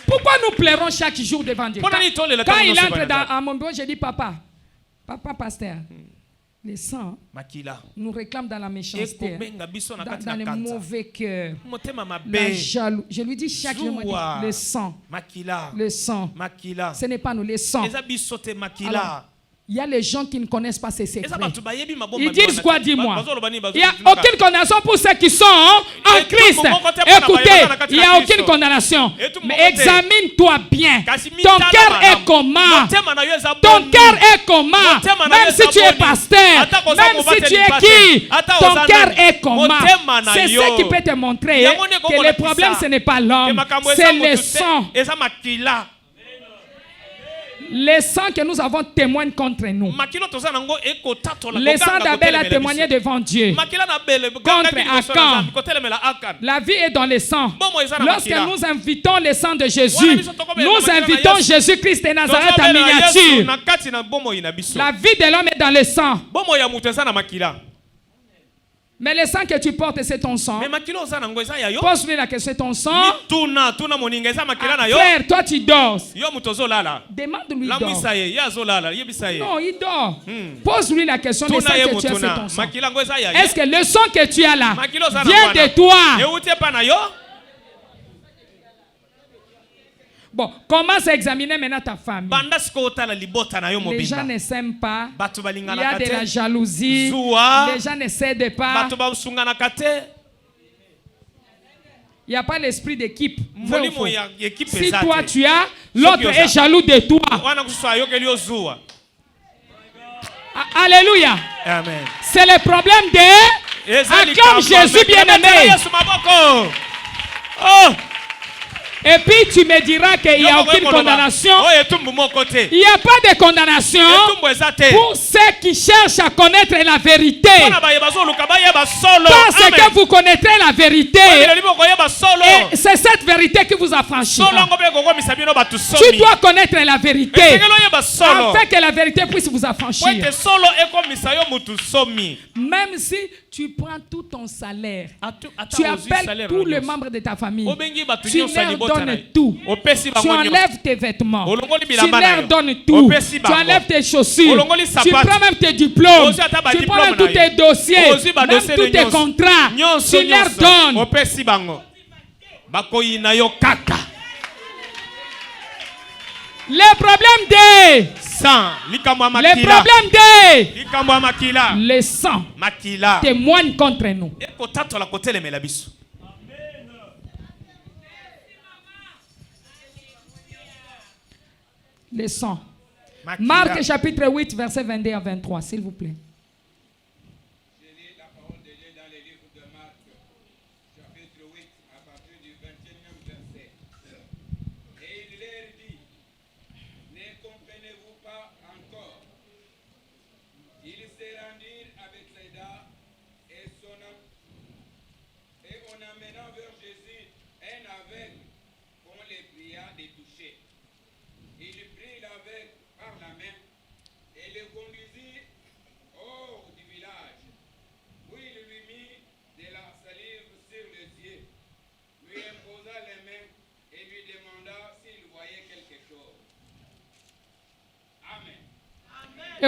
Pourquoi nous pleurons chaque jour devant Dieu? Quand Quand il il entre à mon bureau, je dis papa, pasteur, les sangs makila nous réclament dans la méchanceté, ekobenga biso na kati dans na les kanza mauvais cœurs, motema la mabe jaloux. Je lui dis chaque jour, Zoua. le sang, makila le sang. makila Ce n'est pas nous, les sangs. eza biso te Alors, makila il y a les gens qui ne connaissent pas ces eza secrets. batu bayebi mabomba Ils disent quoi, dis-moi? bazoloba nini Il n'y a aucune condamnation pour ceux qui sont en Christ. Écoutez, il n'y a aucune condamnation. Mais examine-toi bien. Ton cœur est comment? Ton cœur est comment? Même si tu es pasteur, même si tu es qui, ton cœur est comment? C'est ce qui peut te montrer que le problème, ce n'est pas l'homme, c'est le sang. eza makila Les sangs que nous avons témoignent contre nous. Le sang d'Abel a témoigné devant Dieu. Contre Akan. La vie est dans le sang. Lorsque nous invitons le sang de Jésus, nous invitons Jésus-Christ de Nazareth en miniature. La vie de l'homme est dans le sang. Mais le sang que tu portes, c'est ton sang. Pose-lui la question, c'est ton sang. Frère, toi tu dors. Demande-lui dors. Non, il dort. Pose-lui la question, le sang que tu as, c'est ton sang. Est-ce que le sang que tu as là vient de toi? Bon, commence à examiner maintenant ta famille. Les gens ne s'aiment pas. Il y a de la jalousie. Les gens ne s'aident pas. Il n'y a pas l'esprit d'équipe. Si toi tu as, l'autre est jaloux de toi. Alléluia. Amen. C'est le problème de acclame Jésus bien-aimé. Oh. Et puis tu me diras qu'il n'y a aucune condamnation. Il n'y a pas de condamnation pour ceux qui cherchent à connaître la vérité. Parce que vous connaîtrez la vérité. Et c'est cette vérité qui vous affranchira. Tu dois connaître la vérité afin que la vérité puisse vous affranchir. Même si tu prends tout ton salaire, tu appelles tous les membres de ta famille, tu leur donnes tout, tu enlèves tes vêtements, tu leur donnes tout, tu enlèves tes chaussures, tu prends même tes diplômes, tu prends même tous tes dossiers, même tous tes contrats, tu leur donnes. Le problème des le sang témoigne contre nous. Le sang. Marc chapitre 8 verset 22 à 23, s'il vous plaît. Je lis la parole de Dieu dans le livre de Marc, chapitre 8, à partir du 21e verset. Et il leur dit, ne comprenez-vous pas encore? Ils se rendirent à Bethsaïda et en amenant vers Jésus un aveugle qu'on les pria de toucher. Il prit l'aveugle par la main et le conduisit hors du village, où il lui mit de la salive sur les yeux, lui imposa les mains et lui demanda s'il voyait quelque chose. Amen.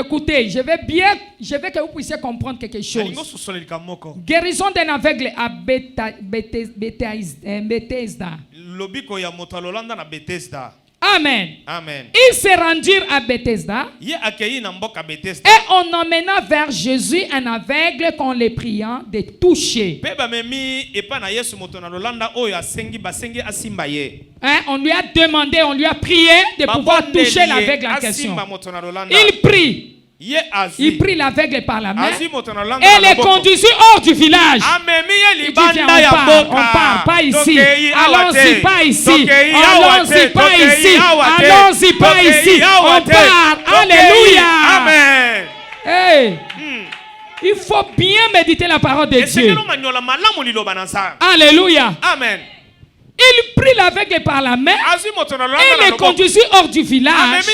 Écoutez, je veux que vous puissiez comprendre quelque chose. Guérison d'un aveugle à Bethesda. Amen. Amen. Ils se rendirent à Bethesda et on emmena vers Jésus un aveugle qu'on les priant de toucher. On lui a demandé, on lui a prié de pouvoir toucher l'aveugle en question. Il prit l'aveugle par la main et le conduisit hors du village. Il dit, viens, on part, pas ici. Allons-y, pas ici. Allons-y, pas ici. Allons-y, pas ici. On part. Alléluia. Amen. Hey. Il faut bien méditer la parole de Dieu. Alléluia. Amen. Il prit l'aveugle par la main et le conduisit hors du village.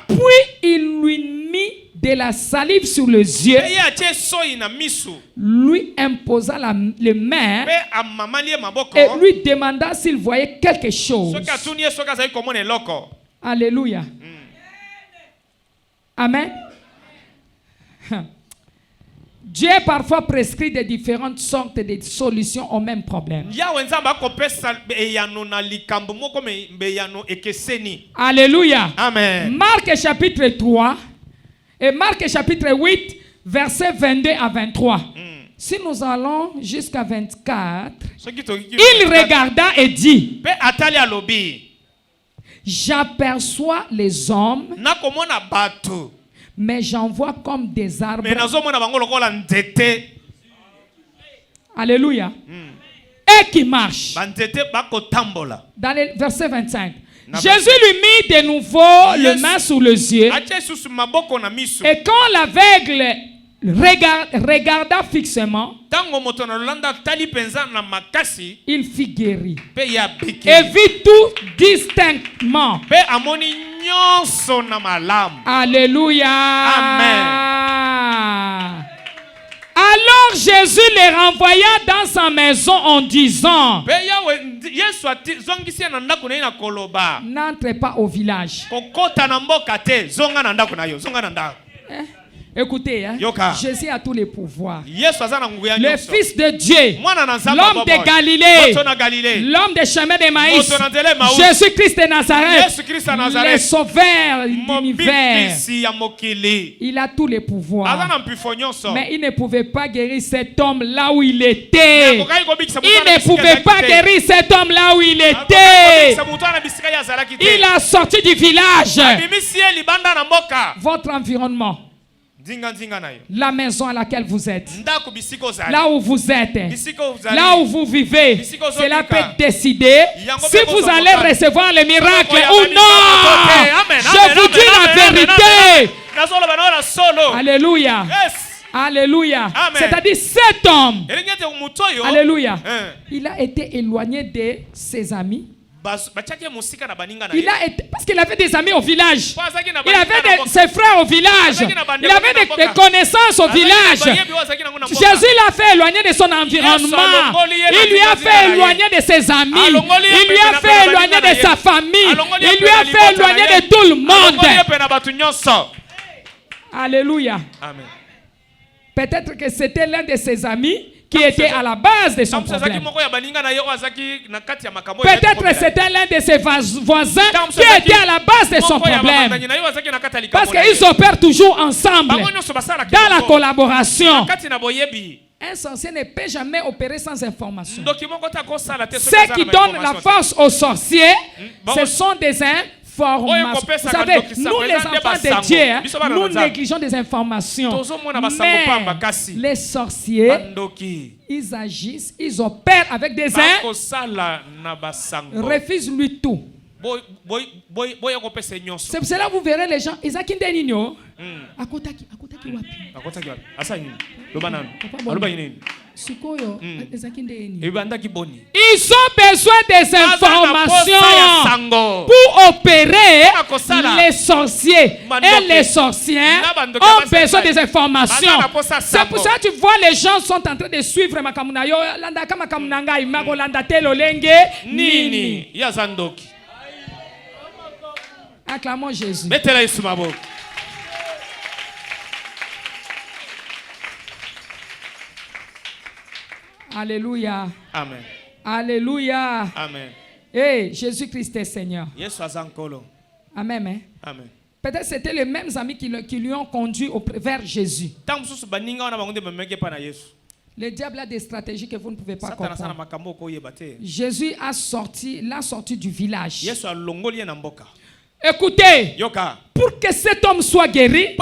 Puis il lui mit de la salive sur les yeux, Pe ya tie soyi na misu. lui imposa les mains Pe amamalie maboko. et lui demanda s'il voyait quelque chose. Soki atuni ye soki azali komona eloko. Alléluia. Amen. Dieu parfois prescrit de différentes sortes de solutions au même problème. Yawe nzambe akopesa eyano na likambo moko mbe yano ekeseni. Alléluia. Amen. Marc chapitre 3 et Marc chapitre 8, versets 22 à 23. Si nous allons jusqu'à 24, il regarda et dit, Pe atali alobi. j'aperçois les hommes, Nakomona bato. mais j'en vois comme des arbres. Me nazomona bango lokola nzete. Alléluia. Et qui marchent. Banzete bakotambola. Dans le verset 25. Jésus lui mit de nouveau le main sur les yeux. Atie susu maboko na misu. Et quand l'aveugle regarda fixement, Tango moto na landa tali penza na makasi. il fut guéri. Pe ya biki. Et vit tout distinctement. Pe amoni nyonso na malamu. Alléluia. Amen. Alors Jésus les renvoya dans sa maison en disant, Pe yawe Yesu ati zongisi na ndako na ina koloba. n'entrez pas au village. Kokota na mboka te zonga na ndako na yo zonga na ndako. Écoutez, hein, Yoka. Jésus a tous les pouvoirs. Yesu azana nguvu ya Le nyonso. Fils de Dieu, Mwana na nzambe l'homme de Galilée, Moto na Galilée. l'homme des chemins de Maïs, Moto na nzela Emmaüs. Jésus-Christ de Nazareth, Jésus-Christ de Nazareth. le sauveur de l'univers. Mobikisi ya mokili. Il a tous les pouvoirs. Azana mpifo nyonso. Mais il ne pouvait pas guérir cet homme là où il était. Akokai kobikisa mutu Il na ne bisika pouvait ezalaki pas te. guérir cet homme là où il Akokai était. kobikisa mutu na bisika ya azalaki te. Il a sorti du village. Abimisi ye libanda na mboka. Votre environnement, Nzinga na yo. la maison à laquelle vous êtes, Ndako bisika ozali. là où vous êtes, Bisika ozali. là où vous vivez, cela peut décider si vous allez recevoir le miracle ou non. Je vous dis la vérité. Nazoloba na ora solo. Alléluia. Yes. Alléluia. Amen. C'est-à-dire cet homme, Elingete mutu oyo. alléluia, Hein. il a été éloigné de ses amis. Bachaki musika na baninga na Il ye. a été, parce qu'il avait des amis au village. Po azaki na Il baninga avait na mboka. ses frères au village. Il avait des connaissances au village. Jésus l'a fait éloigner de son environnement. Il lui a fait éloigner de ses amis. Il lui a fait éloigner de sa famille. Il lui a fait éloigner de tout le monde. Alléluia. Amen. Peut-être que c'était l'un de ses amis qui était à la base de son problème. Peut-être c'était l'un de ses voisins qui était à la base de son problème. Parce qu'ils opèrent toujours ensemble dans la collaboration. Un sorcier ne peut jamais opérer sans information. Ceux qui donnent la force aux sorciers, ce sont des informations. Vous savez, nous les enfants de Dieu, hein, nous négligeons des informations. Mais les sorciers, ils agissent, ils opèrent avec des refuse-lui tout. C'est pour cela que vous verrez les gens, ils ont quitté Nino. Akotaki wapi? Ils ont besoin des informations pour opérer. Les sorciers et les sorcières ont besoin des informations. C'est pour ça que tu vois les gens sont en train de suivre Makamunayo. Nini. Acclamons Jésus. Alléluia. Amen. Alléluia. Amen. Hey, Jésus-Christ est Seigneur. Amen. Hein? Amen. Peut-être c'était les mêmes amis qui lui ont conduit vers Jésus. Le diable a des stratégies que vous ne pouvez pas comprendre. Jésus l'a sorti du village. Écoutez, pour que cet homme soit guéri,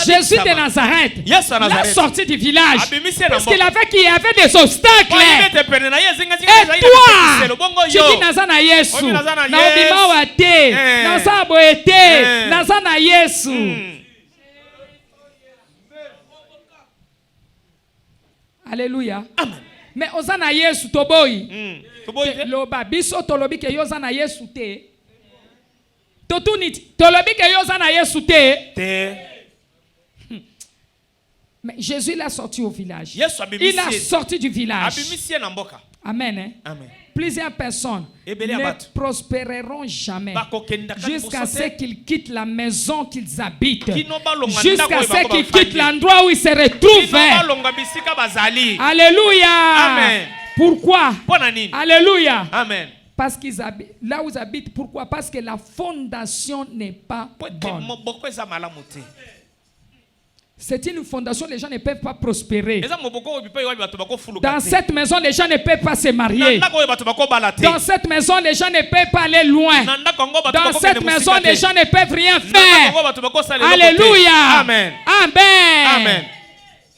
Jésus de Nazareth l'a sorti du village. Parce qu'il y avait des obstacles. Et toi, tu dis Nazana Yesu, Naobima Wate, Nazabo Ete, Nazana Yesu. Alléluia. Mais Ozana Yesu Toboy. Loba biso tolobi ke Yozana Yesu te. Totunit, tolobi ke Yozana Yesu te. Mais Jésus l'a sorti au village. Yesu Il a sorti du village. abimisie na mboka. Amen. Hein? Amen. Plusieurs personnes Ebele ne abatu. prospéreront jamais Bakokendaka jusqu'à liboso ce te. qu'ils quittent la maison qu'ils habitent. Kino balonga Jusqu'à ndako ce oyo qu'ils bako quittent bafandi. l'endroit où ils se retrouvent. Kino balonga bisika bazali. Alléluia. Amen. Pourquoi? Pona nini? Alléluia. Amen. Parce qu'ils habitent là où ils habitent. Pourquoi? Parce que la fondation n'est pas bonne. Moboko eza malamu te. C'est une fondation, les gens ne peuvent pas prospérer. Eza moboko oyo bipai oyo bato bako fuluka Dans te. cette maison, les gens ne peuvent pas se marier. Ndako oyo bato bako bala te. Dans cette maison, les gens ne peuvent pas aller loin. Ndako ngo bato Dans bako cette kende maison, musika les te. gens ne peuvent rien Ndako faire. ngo bato bako sala eloko te. Alléluia. Amen. Amen. Amen.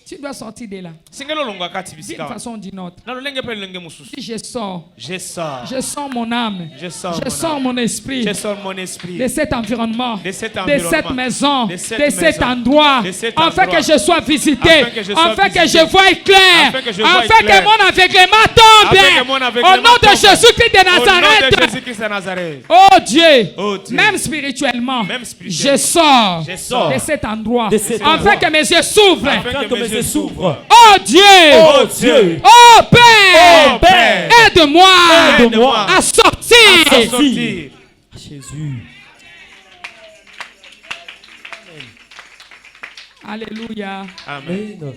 Tu dois sortir de là. Singelo longa kati D'une bisika. façon ou d'une autre. Na lolenge pe lolenge mususu. Si je sors, Je sors. je sors mon âme, Je sors je mon sors âme. mon esprit Je sors mon esprit. de cet environnement, De cet de environnement. cette maison, De de cette cet maison. endroit, De cet afin endroit. que je sois visité, Afin que je sois afin que visité. je voie clair, Afin que je voie afin que clair. mon aveuglement tombe. Afin que mon Au aveuglement nom de tombe. Jésus-Christ de Au nom de Nazareth. Jésus-Christ de Nazareth. Oh Dieu, Oh Dieu. même spirituellement, Même spirituellement. je sors Je sors de cet endroit, de cet afin endroit. que mes yeux s'ouvrent. Afin que mes yeux s'ouvrent. Oh Dieu, Oh Dieu. oh Père, Oh Père. aide-moi Aide-moi à sortir. à sortir. Jésus. Alléluia. Amen. Amen.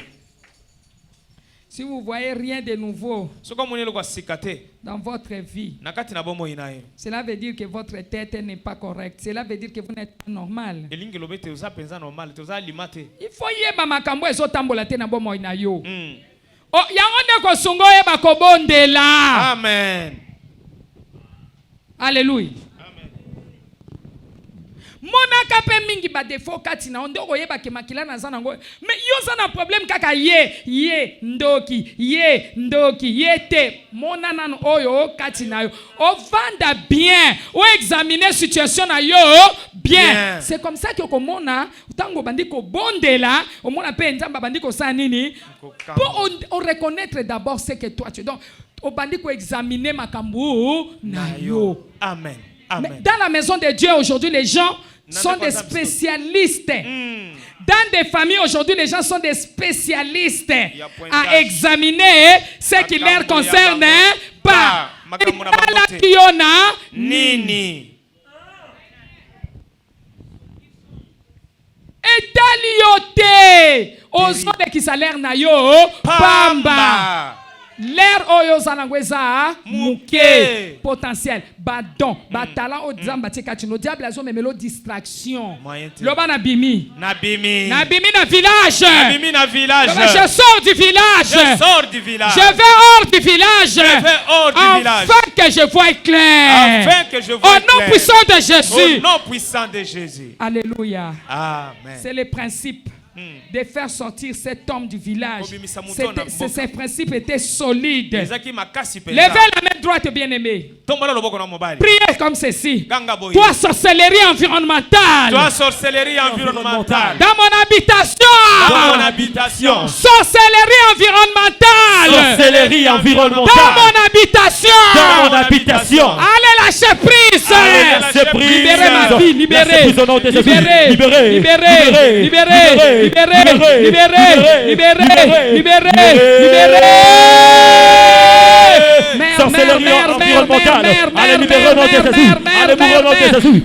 Si vous voyez rien de nouveau Soko moni lokwa sikate. dans votre vie, Nakati na bomo inayo. cela veut dire que votre tête n'est pas correcte. Cela veut dire que vous n'êtes pas normal. Elingi lobete uza penza normal, te uza limate. Il faut yeba makambo ezotambola te na bomoi na yo. Mm. Oh, yango nde kosunga oyeba kobondela. Amen. Alléluia. Monaka pe mingi ba defo kati na onde oyeba ke makila na zana ngo. Mais yo za na problème kaka ye ndoki ye te. Monana no oyo kati na yo. O vanda bien, o examiner situation na yo bien. C'est comme ça que komona tango bandi ko bondela, o mona pe nzamba bandi ko sa nini. Pour on reconnaître d'abord ce que toi tu donc o bandi ko examiner makambu na yo. Amen. Mais Amen. dans la maison de Dieu aujourd'hui, les gens sont des spécialistes. Dans des familles aujourd'hui, les gens sont des spécialistes à examiner ce qui leur concerne pas. Nini. Etaliote ozone kisalaire na yo pamba. L'air oyo zalangweza muke potentiel badon batala o dzamba tikatino diable azo memelo distraction loba na bimi na village je sors du village je vais hors du village afin que je voie clair au nom puissant de Jésus alléluia. Amen. C'est le principe de faire sortir cet homme du village. Ces principes étaient solides. Levez la main droite, bien-aimé. Priez comme ceci. Toi, sorcellerie environnementale. Dans mon habitation. Sorcellerie environnementale. Dans mon habitation. Allez lâcher prise. Libérez ma vie. Libérez. Sorcellerie environnementale. Allez, libérez au nom de Jésus. Allez, libérez au nom de Jésus.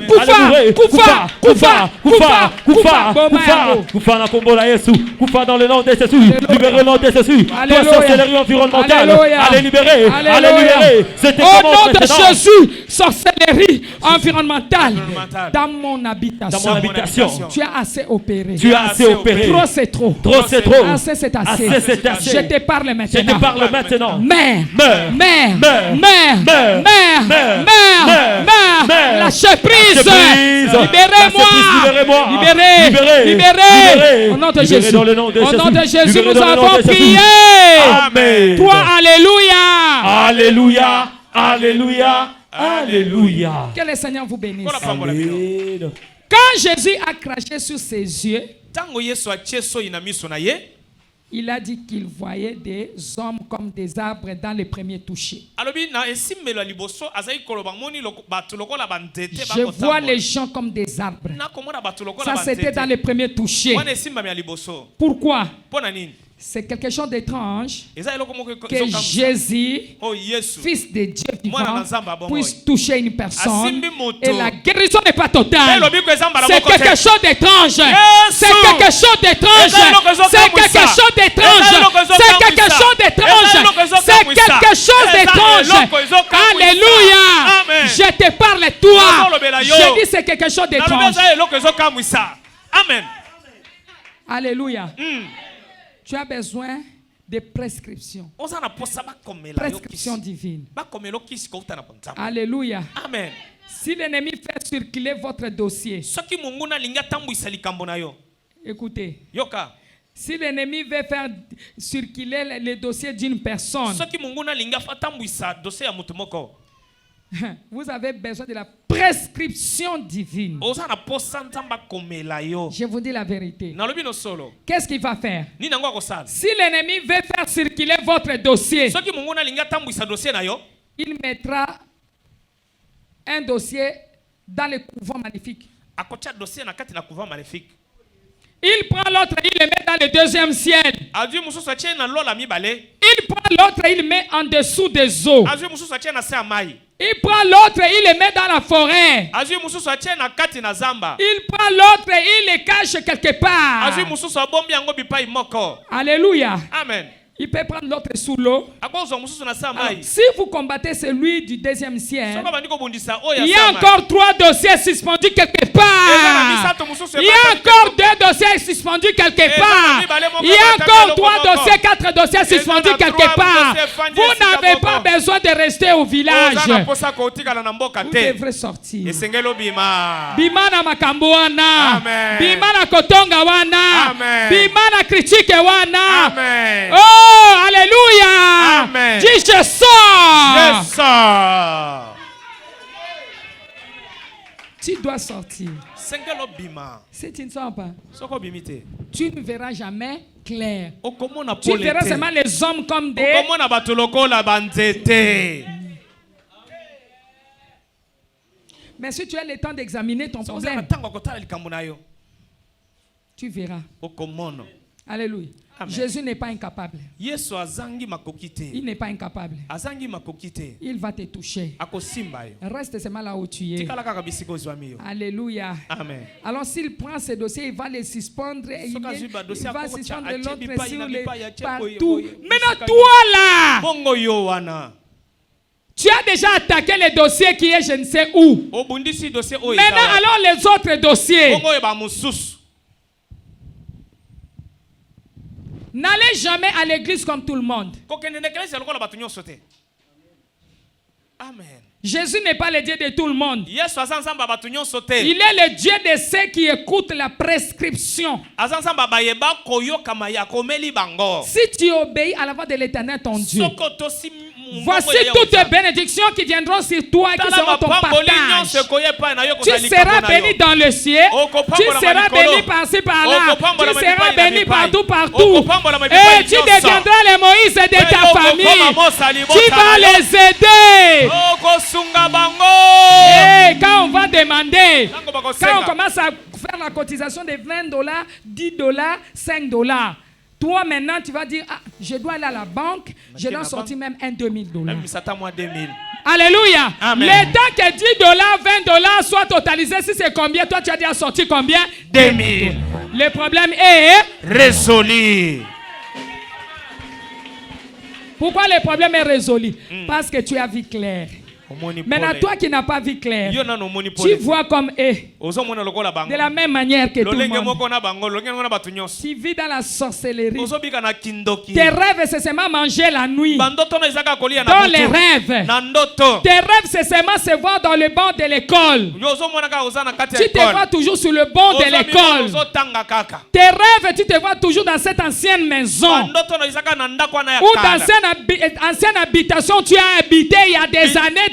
Kufa na kombo la Yesu. Kufa dans le nom de Jésus. Libérez au nom de Jésus. Toi, sorcellerie environnementale. Allez, libérer. Au nom de Jésus, sorcellerie environnementale. Dans mon habitation. Tu as assez opéré. Trop c'est trop. Assez c'est assez. Je te parle maintenant. Mère. Lâchez prise. Libérez-moi. Libérez. Au nom de Jésus. Au nom de Jésus, nous avons prié. Amen. Toi, alléluia. Alléluia. Alléluia. Alléluia. Que le Seigneur vous bénisse. Amen. Quand Jésus a craché sur ses yeux, Il a dit qu'il voyait des hommes comme des arbres dans les premiers touchés. Je vois les gens comme des arbres. Ça, c'était dans les premiers touchés. Pourquoi? C'est quelque chose d'étrange que Jésus, fils de Dieu vivant, puisse toucher une personne et la guérison n'est pas totale. C'est quelque chose d'étrange. C'est quelque chose d'étrange. C'est quelque chose d'étrange. C'est quelque chose d'étrange. C'est quelque chose d'étrange. Alléluia. Je te parle toi. Je dis c'est quelque chose d'étrange. Amen. Alléluia. Tu as besoin de prescriptions. Prescription divine. Alléluia. Amen. Si l'ennemi fait circuler votre dossier, écoutez. Si l'ennemi veut faire circuler le dossier d'une personne, vous avez besoin de la prescription divine. Je vous dis la vérité. Qu'est-ce qu'il va faire? Si l'ennemi veut faire circuler votre dossier, il mettra un dossier dans le couvent maléfique. Il prend l'autre, il le met dans le deuxième ciel. Il prend l'autre, il le met en dessous des eaux. Il prend l'autre, il le met dans la forêt. Il prend l'autre, il le cache quelque part. Alléluia. Amen. Il peut prendre l'autre sous l'eau. Si vous combattez celui du deuxième ciel, il y a encore 3 dossiers suspendus quelque part. Il y a encore 2 dossiers suspendus quelque part. Il y a encore 3 dossiers, 4 dossiers suspendus quelque part. Vous n'avez pas besoin de rester au village. Vous devrez sortir. Bimana makambo wana. Bimana kotonga wana. Bimana critique wana. Oh! Oh, alléluia. Amen. Dis je sors. Je sors. Tu dois sortir. Si tu ne sors pas, tu ne verras jamais clair. Tu verras seulement les hommes comme des... Mais si tu as le temps d'examiner ton problème, tu verras. Alléluia. Amen. Jésus n'est pas incapable. Il n'est pas incapable. Il va te toucher. Reste seulement là où tu es. Alléluia. Amen. Alors s'il prend ce dossier, il va les suspendre. Il va suspendre l'autre sur les partout. Maintenant toi là, tu as déjà attaqué le dossier qui est je ne sais où. Maintenant alors les autres dossiers. N'allez jamais à l'église comme tout le monde. Amen. Jésus n'est pas le Dieu de tout le monde. Il est le Dieu de ceux qui écoutent la prescription. Si tu obéis à la voix de l'Éternel, ton Dieu, voici toutes les bénédictions qui viendront sur toi et qui seront ton partage. Tu seras béni dans le ciel. Tu seras béni par-ci par-là. Tu seras béni partout, partout. Et tu deviendras le Moïse de ta famille. Tu vas les aider. Et quand on va demander, quand on commence à faire la cotisation de $20, $10, $5, toi maintenant tu vas dire, ah, je dois aller à la banque, je dois sortir même $1, $2,000. Alléluia. Amen. Le temps que $10, $20 soient totalisés, si c'est combien, toi tu as déjà sorti combien? 2000. Le problème est résolu. Pourquoi le problème est résolu? Parce que tu as vu clair. Maintenant, toi qui n'as pas vu clair, tu vois comme eux. De la même manière que tout le monde. Tu vis dans la sorcellerie. Tes rêves, c'est seulement manger la nuit. Dans les rêves. Tes rêves, c'est seulement se voir dans le banc de l'école. Tu te vois toujours sur le banc de l'école. Tes rêves, tu te vois toujours dans cette ancienne maison. Ou dans cette ancienne habitation, tu as habité il y a des années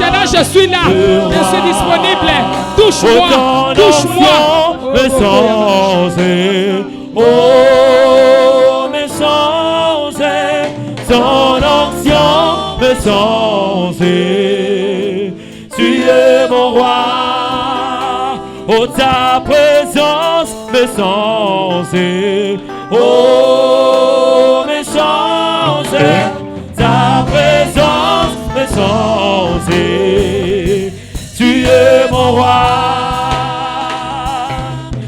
maintenant je suis là. Je suis disponible. Touche-moi. Touche-moi. Me changer. Oh, me changer. Son onction me changer. Tu es mon roi. Oh, ta présence me changer. Oh, me changer. Ta présence me changer. Tu es mon roi.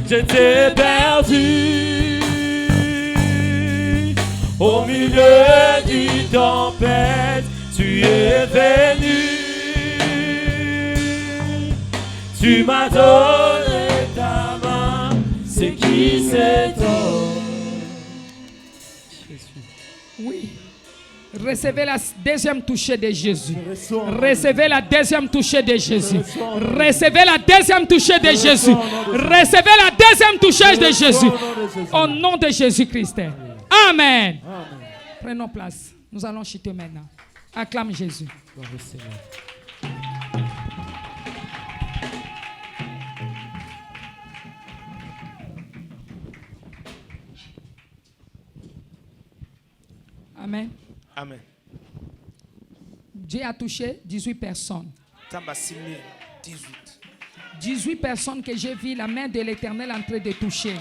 J'étais perdu au milieu d'une tempête. Tu es venu. Tu m'as donné ta main. C'est qui cet homme? Oui. Recevez la deuxième touchée de Jésus. Recevez la deuxième touchée de Jésus. Recevez la deuxième touchée de Jésus. Recevez la deuxième touchée de Jésus. Au nom de Jésus-Christ. Amen. Prenons place. Nous allons chuter maintenant. Acclame Jésus. Amen. Amen. Dieu a touché 18 personnes. 18 personnes que j'ai vu la main de l'Éternel en train de toucher.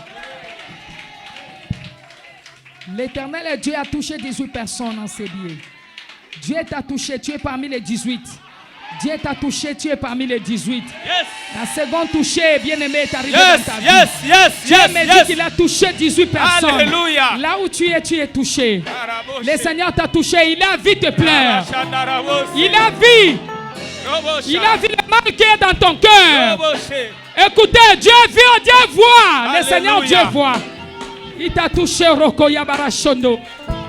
L'Éternel et Dieu a touché 18 personnes en ces lieux. Dieu t'a touché, tu es parmi les 18. Dieu t'a touché, tu es parmi les 18. Yes. La seconde touchée, bien-aimé, est arrivée dans ta vie. Dieu me dit qu'il a touché 18 personnes. Alléluia. Là où tu es touché. Le Seigneur t'a touché, il a vu tes pleurs. Il a vu. Il a vu le mal qui est dans ton cœur. Écoutez, Dieu vit, Dieu voit. Le Seigneur, Dieu voit. Il t'a touché, Roko Yabarashondo.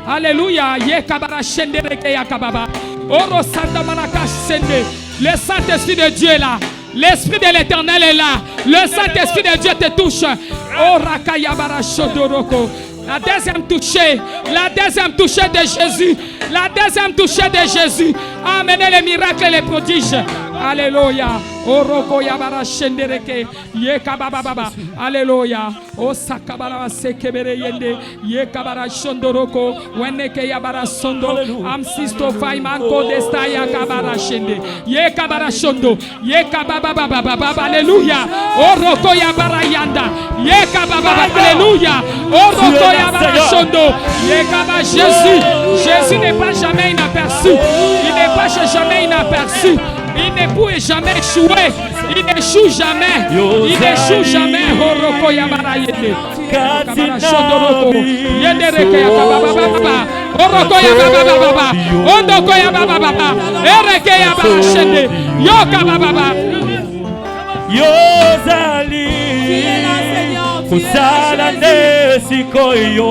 Alléluia. Yekabarashende Reke Yakababa. Oro Santa Manaka Sende. Le Saint-Esprit de Dieu est là. L'Esprit de l'Éternel est là. Le Saint-Esprit de Dieu te touche. Oh Raka Yabarashondo Roko. La deuxième touchée de Jésus. La deuxième touchée de Jésus a amené les miracles et les prodiges. Alléluia. Oh Roko Yabara Shendereke. Yekababa Baba. Alléluia. Oh Sakabara Sekebere Yende. Yekabara Shondoroko. Weneke Yabara Sondo. Am Sisto Faimanko Desta Yakabara Shende. Yekabara Shondo. Yekababa Baba. Alléluia. Oh Roko Yabara Yanda. Yekababa. Alléluia. Oh Roko Yabara Shondo. Yekaba Jésus. Jésus n'est pas jamais inaperçu. Il n'est pas jamais inaperçu. Il ne peut jamais échouer. Il n'échoue jamais. Il n'échoue jamais. Horoko Yabara Yende. Kabara Shondoroko. Yende Reke Yababa Baba. Horoko Yababa Baba. Ondoko Yababa Baba. Ereke Yabara Shende. Yoka Baba. Yozali. Kusala Nesikoyo.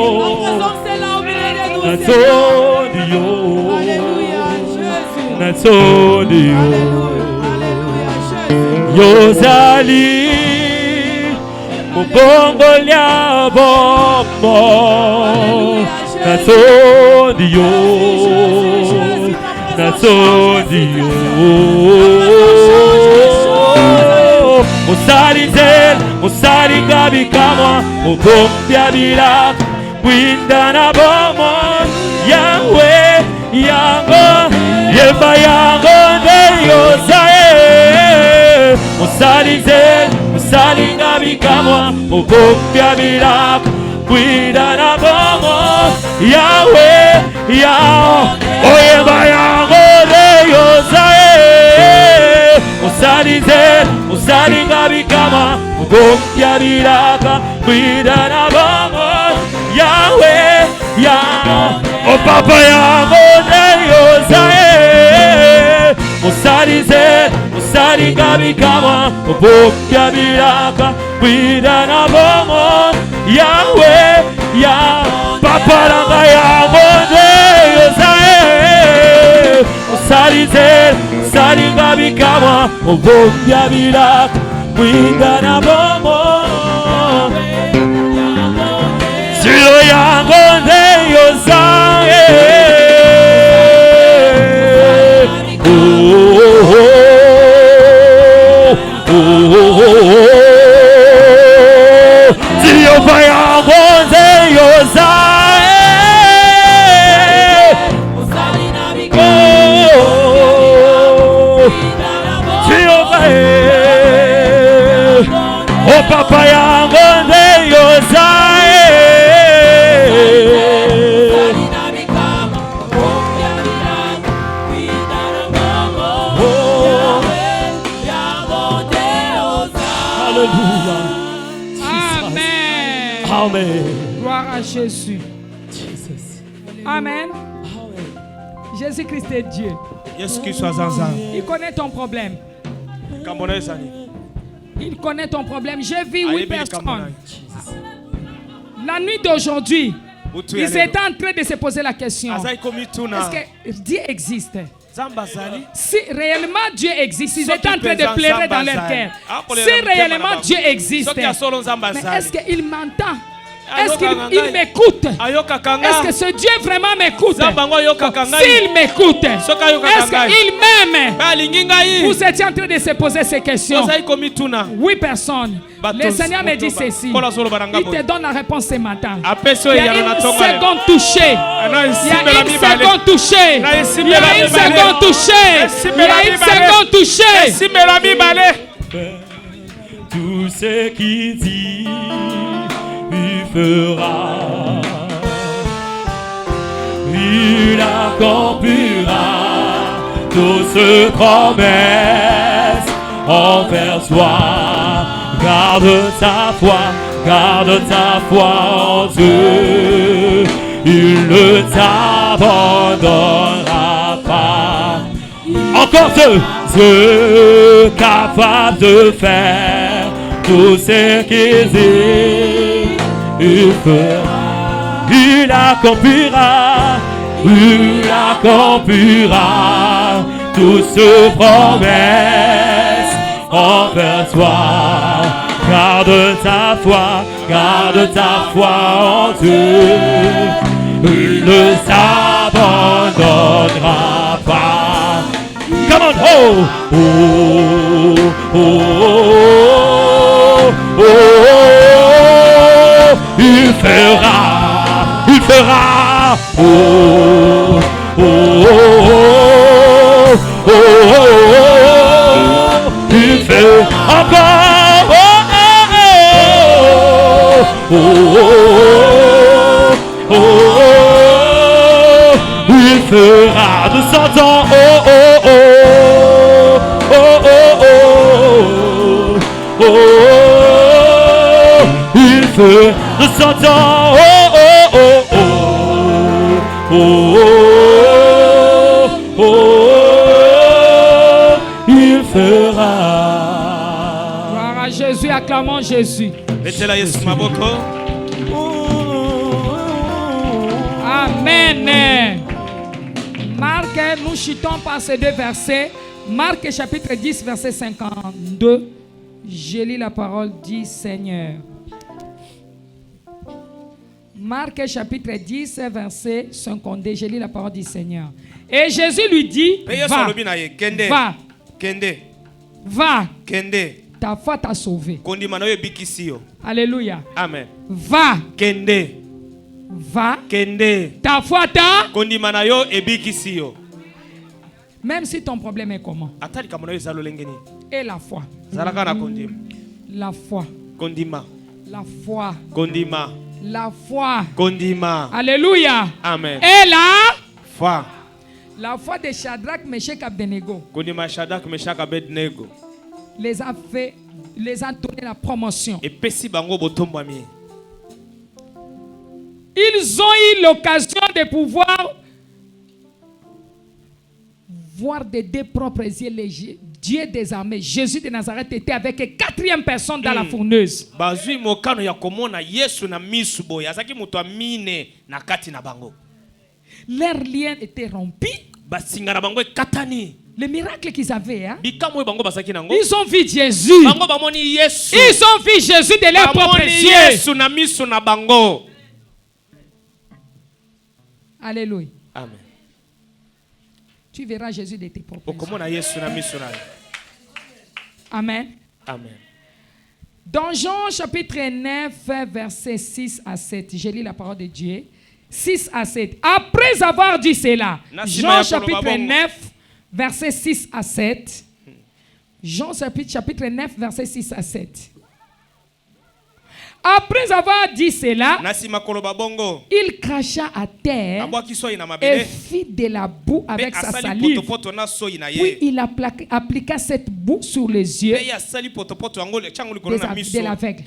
Natsodio. Natsodio. Yozali Mubongolia Bombo Natsodio. Natsodio. Musalizel Musalinga bikamwa Mubombia bilak Windana bomo Yahweh Yango Yemba yango de yosae Musalizel Musalinga bikamwa Mubombia bilak Windana bomo Yahweh Yango Yemba yango de yosae Musalizel Musalinga bikama Mubombia bilaka Windana bomo Yahweh Yango O papa yango de yosae Musalizel Musalinga bikama Mubombia bilaka Windana bomo Yahweh Yango Papa langa yango de yosae Musalizel Musalinga bikama Mubombia bilaka Windana bomo Silo yango de yosae. Oh, oh, oh. Gloire à Jésus. Amen. Jésus-Christ est Dieu. Il connaît ton problème. Il connaît ton problème. J'ai vu 8 personnes. La nuit d'aujourd'hui, ils étaient en train de se poser la question. Est-ce que Dieu existe? Si réellement Dieu existe, ils étaient en train de pleurer dans leur cœur. Si réellement Dieu existe, mais est-ce qu'il m'entend? Est-ce qu'il m'écoute? Est-ce que ce Dieu vraiment m'écoute? S'il m'écoute, est-ce qu'il m'aime? Vous étiez en train de se poser ces questions. 8 personnes. Le Seigneur me dit ceci. Il te donne la réponse ce matin. Il y a une seconde touchée. Il y a une seconde touchée. Il y a une seconde touchée. Il y a une seconde touchée. Tout ce qu'il dit, il fera. Il accomplira toutes ses promesses envers soi. Garde ta foi en Dieu. Il ne t'abandonnera pas. Encore Dieu capable de faire tout ce qu'il dit, il fera. Il accomplira toutes ses promesses envers toi. Garde ta foi en Dieu. Il ne t'abandonnera pas. Come on, oh, oh, oh, oh, oh, oh. Il fera, oh, oh, oh, oh, oh, oh. Il fera encore, oh, oh, oh, oh, oh. Il fera de 100 ans, oh, oh, oh, oh, oh, oh, oh, oh. Il fera de 100 ans, oh, oh, oh, oh, oh, oh, oh. Il fera. Gloire à Jésus, acclamons Jésus. Amen. Marc, nous chutons par ces deux versets. Marc chapitre 10, verset 52. Je lis la parole du Seigneur. Marc chapitre 10, verset 52. Je lis la parole du Seigneur. Et Jésus lui dit, va. Ta foi t'a sauvé. Alléluia. Amen. Va. Ta foi t'a. Même si ton problème est comment? Et la foi. La foi. La foi. La foi. Alléluia. Amen. Et la foi. La foi de Shadrach, Meshach, Abednego les a donné la promotion. Ils ont eu l'occasion de pouvoir voir de deux propres yeux les Dieu des armées. Jésus de Nazareth était avec 4e personne dans la fourneuse. Leur lien était rompu. Le miracle qu'ils avaient, hein? Ils ont vu Jésus. Ils ont vu Jésus de leurs propres yeux. Alléluia. Amen. Tu verras Jésus de tes propres yeux. Amen. Amen. Dans Jean chapitre 9, verset 6 à 7, je lis la parole de Dieu. 6 à 7. Après avoir dit cela, Jean chapitre 9, verset 6 à 7. Jean chapitre 9, verset 6 à 7. Après avoir dit cela, il cracha à terre et fit de la boue avec sa salive. Puis il appliqua cette boue sur les yeux de l'aveugle.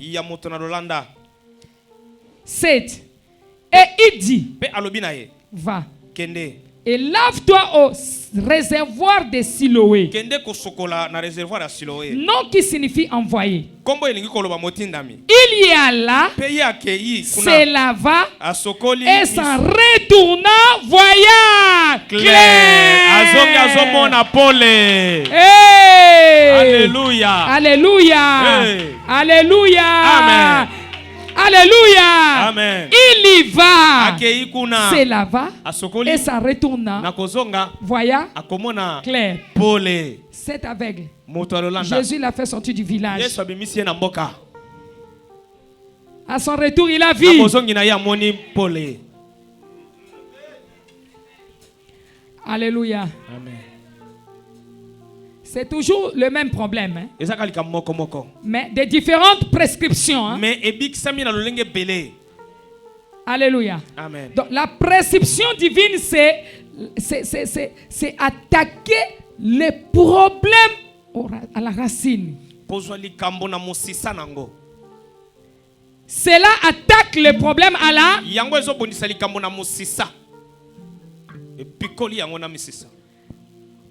7. Et il dit, Pe alobi na ye. va Kende. et lave-toi au réservoir de Siloé. Kende ko sokola na réservoir ya Siloé. Nom qui signifie envoyé. Kombo elingi koloba motindami. Il y alla, Pe ye akei se kuna. lava Asokoli. et s'en retourna, voyant Claire. Azongi azomona pole. Hey! Alléluia. Alléluia. Hey. Alléluia. Amen. Alléluia. Amen. Il y va, Akei kuna. se lava Asokoli. et s'en retourna, Na kozonga. voyant Akomona. clair. Pole. C'est aveugle. Moto alolanda. Jésus l'a fait sortir du village. Yesu abimisi ye na mboka. À son retour, il a Na vu. kozongi na ye amoni pole. Alléluia. Amen. C'est toujours le même problème, hein? Ezaka lika moko moko. Mais des différentes prescriptions. Hein? Mais ebikisami na lolenge belé. Alléluia. Amen. Donc la prescription divine, c'est attaquer les problèmes à la racine. Pozwa likambo na musisa nango. Cela attaque les problèmes à la... Yango ezobondisa likambo na musisa. Epikoli yango na misisa.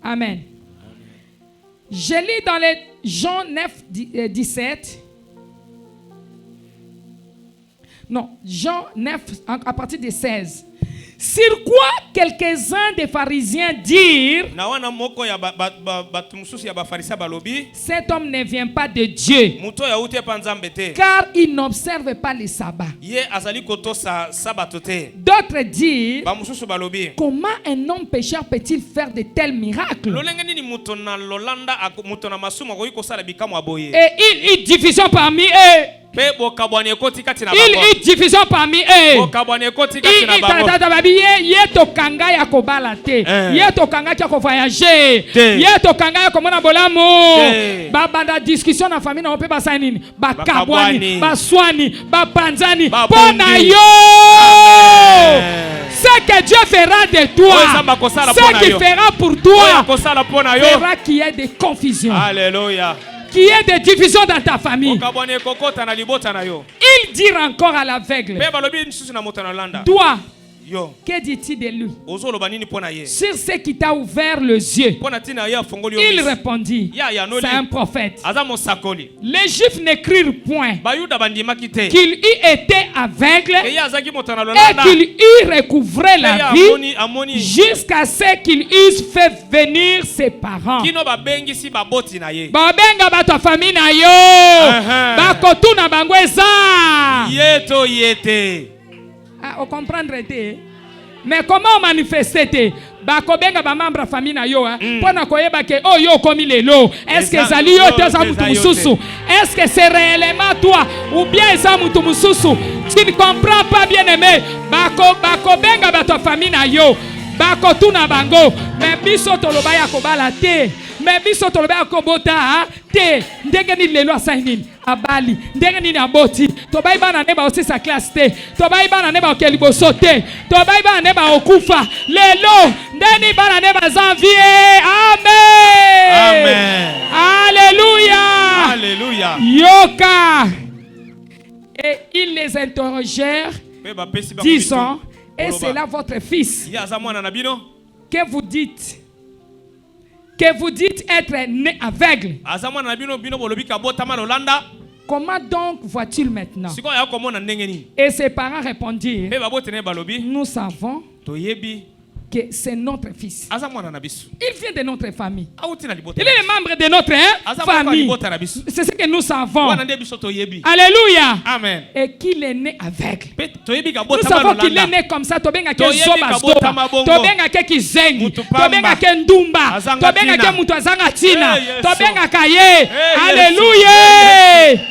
Amen. Je lis dans les Jean 9, 17. Non, Jean 9, à partir de 16. Sur quoi quelques-uns des pharisiens dirent, Na wana moko ya batu mususu ya bafarisa balobi. cet homme ne vient pas de Dieu, Muto ya ute pa nzambe te. car il n'observe pas les sabbats. Ye azali koto sa sabato te. D'autres dirent, Ba mususu balobi. comment un homme pécheur peut-il faire de tels miracles? Lolenge nini muto na lolanda muto na masumu akoki kosala bikamo aboye. Et il division parmi eux. Pe bokabwani ekoti kati na Il bango. division parmi eux. Bokabwani ekoti kati na bango. Ye tokanga ya kobala te. Ye tokanga ya ko voyager. Te. Ye tokanga ya komona bolamu. Te. Ba banda discussion na famille na ope ba sa nini? Ba kabwani, Bakabwani. ba swani, ba panzani. Ba Pona bondi. yo. Amen. Ce que Dieu fera de toi, Oyo Nzambe akosala ce pona qu'il yo. fera pour Oyo toi, akosala pona yo. fera qu'il y ait des confusions, Alléluia. qu'il y ait des divisions dans ta famille. Bokabwani ekokota na libota na yo. Il dit encore à l'aveugle, Pe balobi nsusu na moto na landa. toi, Yo. que dit-il de lui? Ozoloba nini pona ye? Sur ce qui t'a ouvert les yeux, Pona tina ya fongoli yo. il répondit, Ya no c'est un li. prophète. Aza mosakoli. Les Juifs n'écrirent point Bayuda bandimaki te. qu'il y était aveugle Ke ya azaki moto na et lolanda. qu'il y recouvrait Pe la ya vie amoni. jusqu'à ce qu'il eusse fait venir ses parents. Kino babengisi baboti na ye. Babenga bato famille na yo. Bakotuna bango eza. Yeto yete. Ah, on comprendre te. Mais comment manifester te? Bakobenga ba membre famille na yo pona koyeba ke oh yo komi lelo. Est-ce que zali yo te za mutu mususu? Est-ce que c'est réellement toi ou bien za mutu mususu? Tu ne comprends pas, bien aimé. Bakobenga bato famille na yo. Bakotuna bango. Mais biso toloba ya kobala te. Mais biso toloba ya kobota te. Ndenge ni lelo asainini. Abali ndenge nini aboti tobai bana neba aussi sa classe te tobai bana neba okeliboso te tobai bana neba okufa lelo ndeni bana neba janvier. Amen. Amen. Alléluia. Alléluia. Yoka. Et ils les interrogèrent Pe bapesi ba disant, et c'est là votre fils Ya za mwana na bino. que vous dites être né aveugle. Aza mwana na bino bino bolobi ka botama lolanda. Comment donc vois-tu maintenant? Siko ya komona ndenge ni. Et ses parents répondirent, Pe babotene balobi. nous savons Toyebi. que c'est notre fils. Aza mwana na biso. Il vient de notre famille. Auti na libota. Il est le membre de notre famille. C'est ce que nous savons. Wana nde biso toyebi. Alléluia. Amen. Et qu'il est né aveugle. Pe toyebi ka Nous botama savons lolanda. qu'il est né comme ça. Tobenga ke Toyebi zoba ka zoba. botama bongo. Tobenga ke kizengi. Mutu pamba. Tobenga ke ndumba. Azanga Tobenga tina. ke mutu azanga tina. Eh, Yesu. Tobenga kaye. Eh, Alléluia.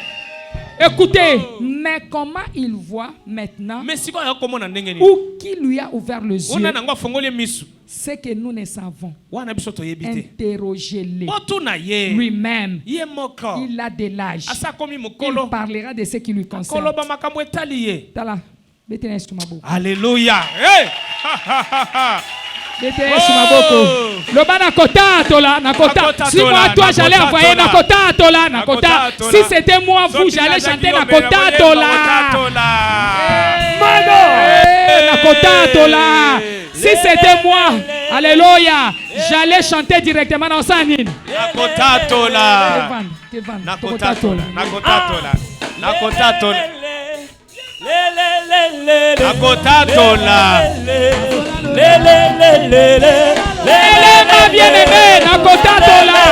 Écoutez, mais comment il voit maintenant Mais siko ya komona ndenge ni. ou qui lui a ouvert les Ona yeux? na ngwa fongoli misu. C'est que nous ne savons. Wana biso toyebi te. Interrogez-le. Otu na ye. Lui-même, Ye moko. il a de l'âge. Asa komi Il mokolo. parlera de ce qui lui concerne. Koloba makambo etali ye. Tala, bete na sumabo. Alléluia. Hey! Bete na sumaboko. Loba na kota tola, na kota. Nakota Si moi tola, toi nakota j'allais envoyer tola. na kota tola, na kota. Nakota tola. Si c'était moi vous, j'allais chanter na kota tola. Tola. Mano! Nakotatola. Si c'était moi, alléluia, j'allais chanter directement dans sa nine. Nakotatola. Nakotatola. Nakotatola. Nakotatola. Nakotatola. Ma bien-aimée, Nakotatola.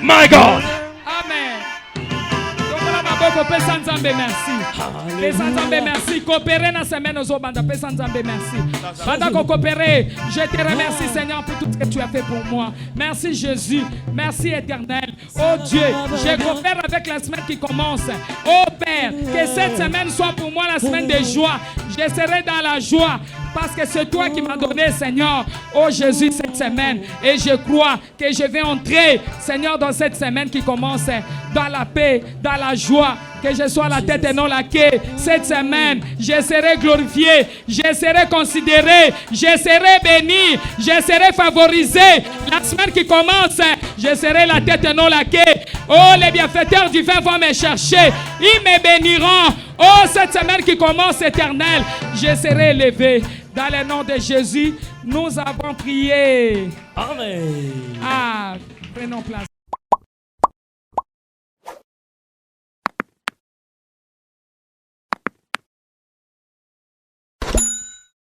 My God. Amen. Merci. Coopérer dans la semaine aux autres. Merci. Pendant coopérer, je te remercie, Seigneur, pour tout ce que tu as fait pour moi. Merci, Jésus. Merci, Éternel. Oh Dieu, je coopère avec la semaine qui commence. Oh Père, que cette semaine soit pour moi la semaine de joie. Je serai dans la joie. Parce que c'est toi qui m'as donné, Seigneur, oh Jésus, cette semaine. Et je crois que je vais entrer, Seigneur, dans cette semaine qui commence, dans la paix, dans la joie. Que je sois la tête et non la queue. Cette semaine, je serai glorifié, je serai considéré, je serai béni, je serai favorisé. La semaine qui commence, je serai la tête et non la queue. Oh, les bienfaiteurs du vin vont me chercher. Ils me béniront. Oh, cette semaine qui commence, éternel, je serai élevé. Dans le nom de Jésus, nous avons prié. Amen. Ah, prenons place.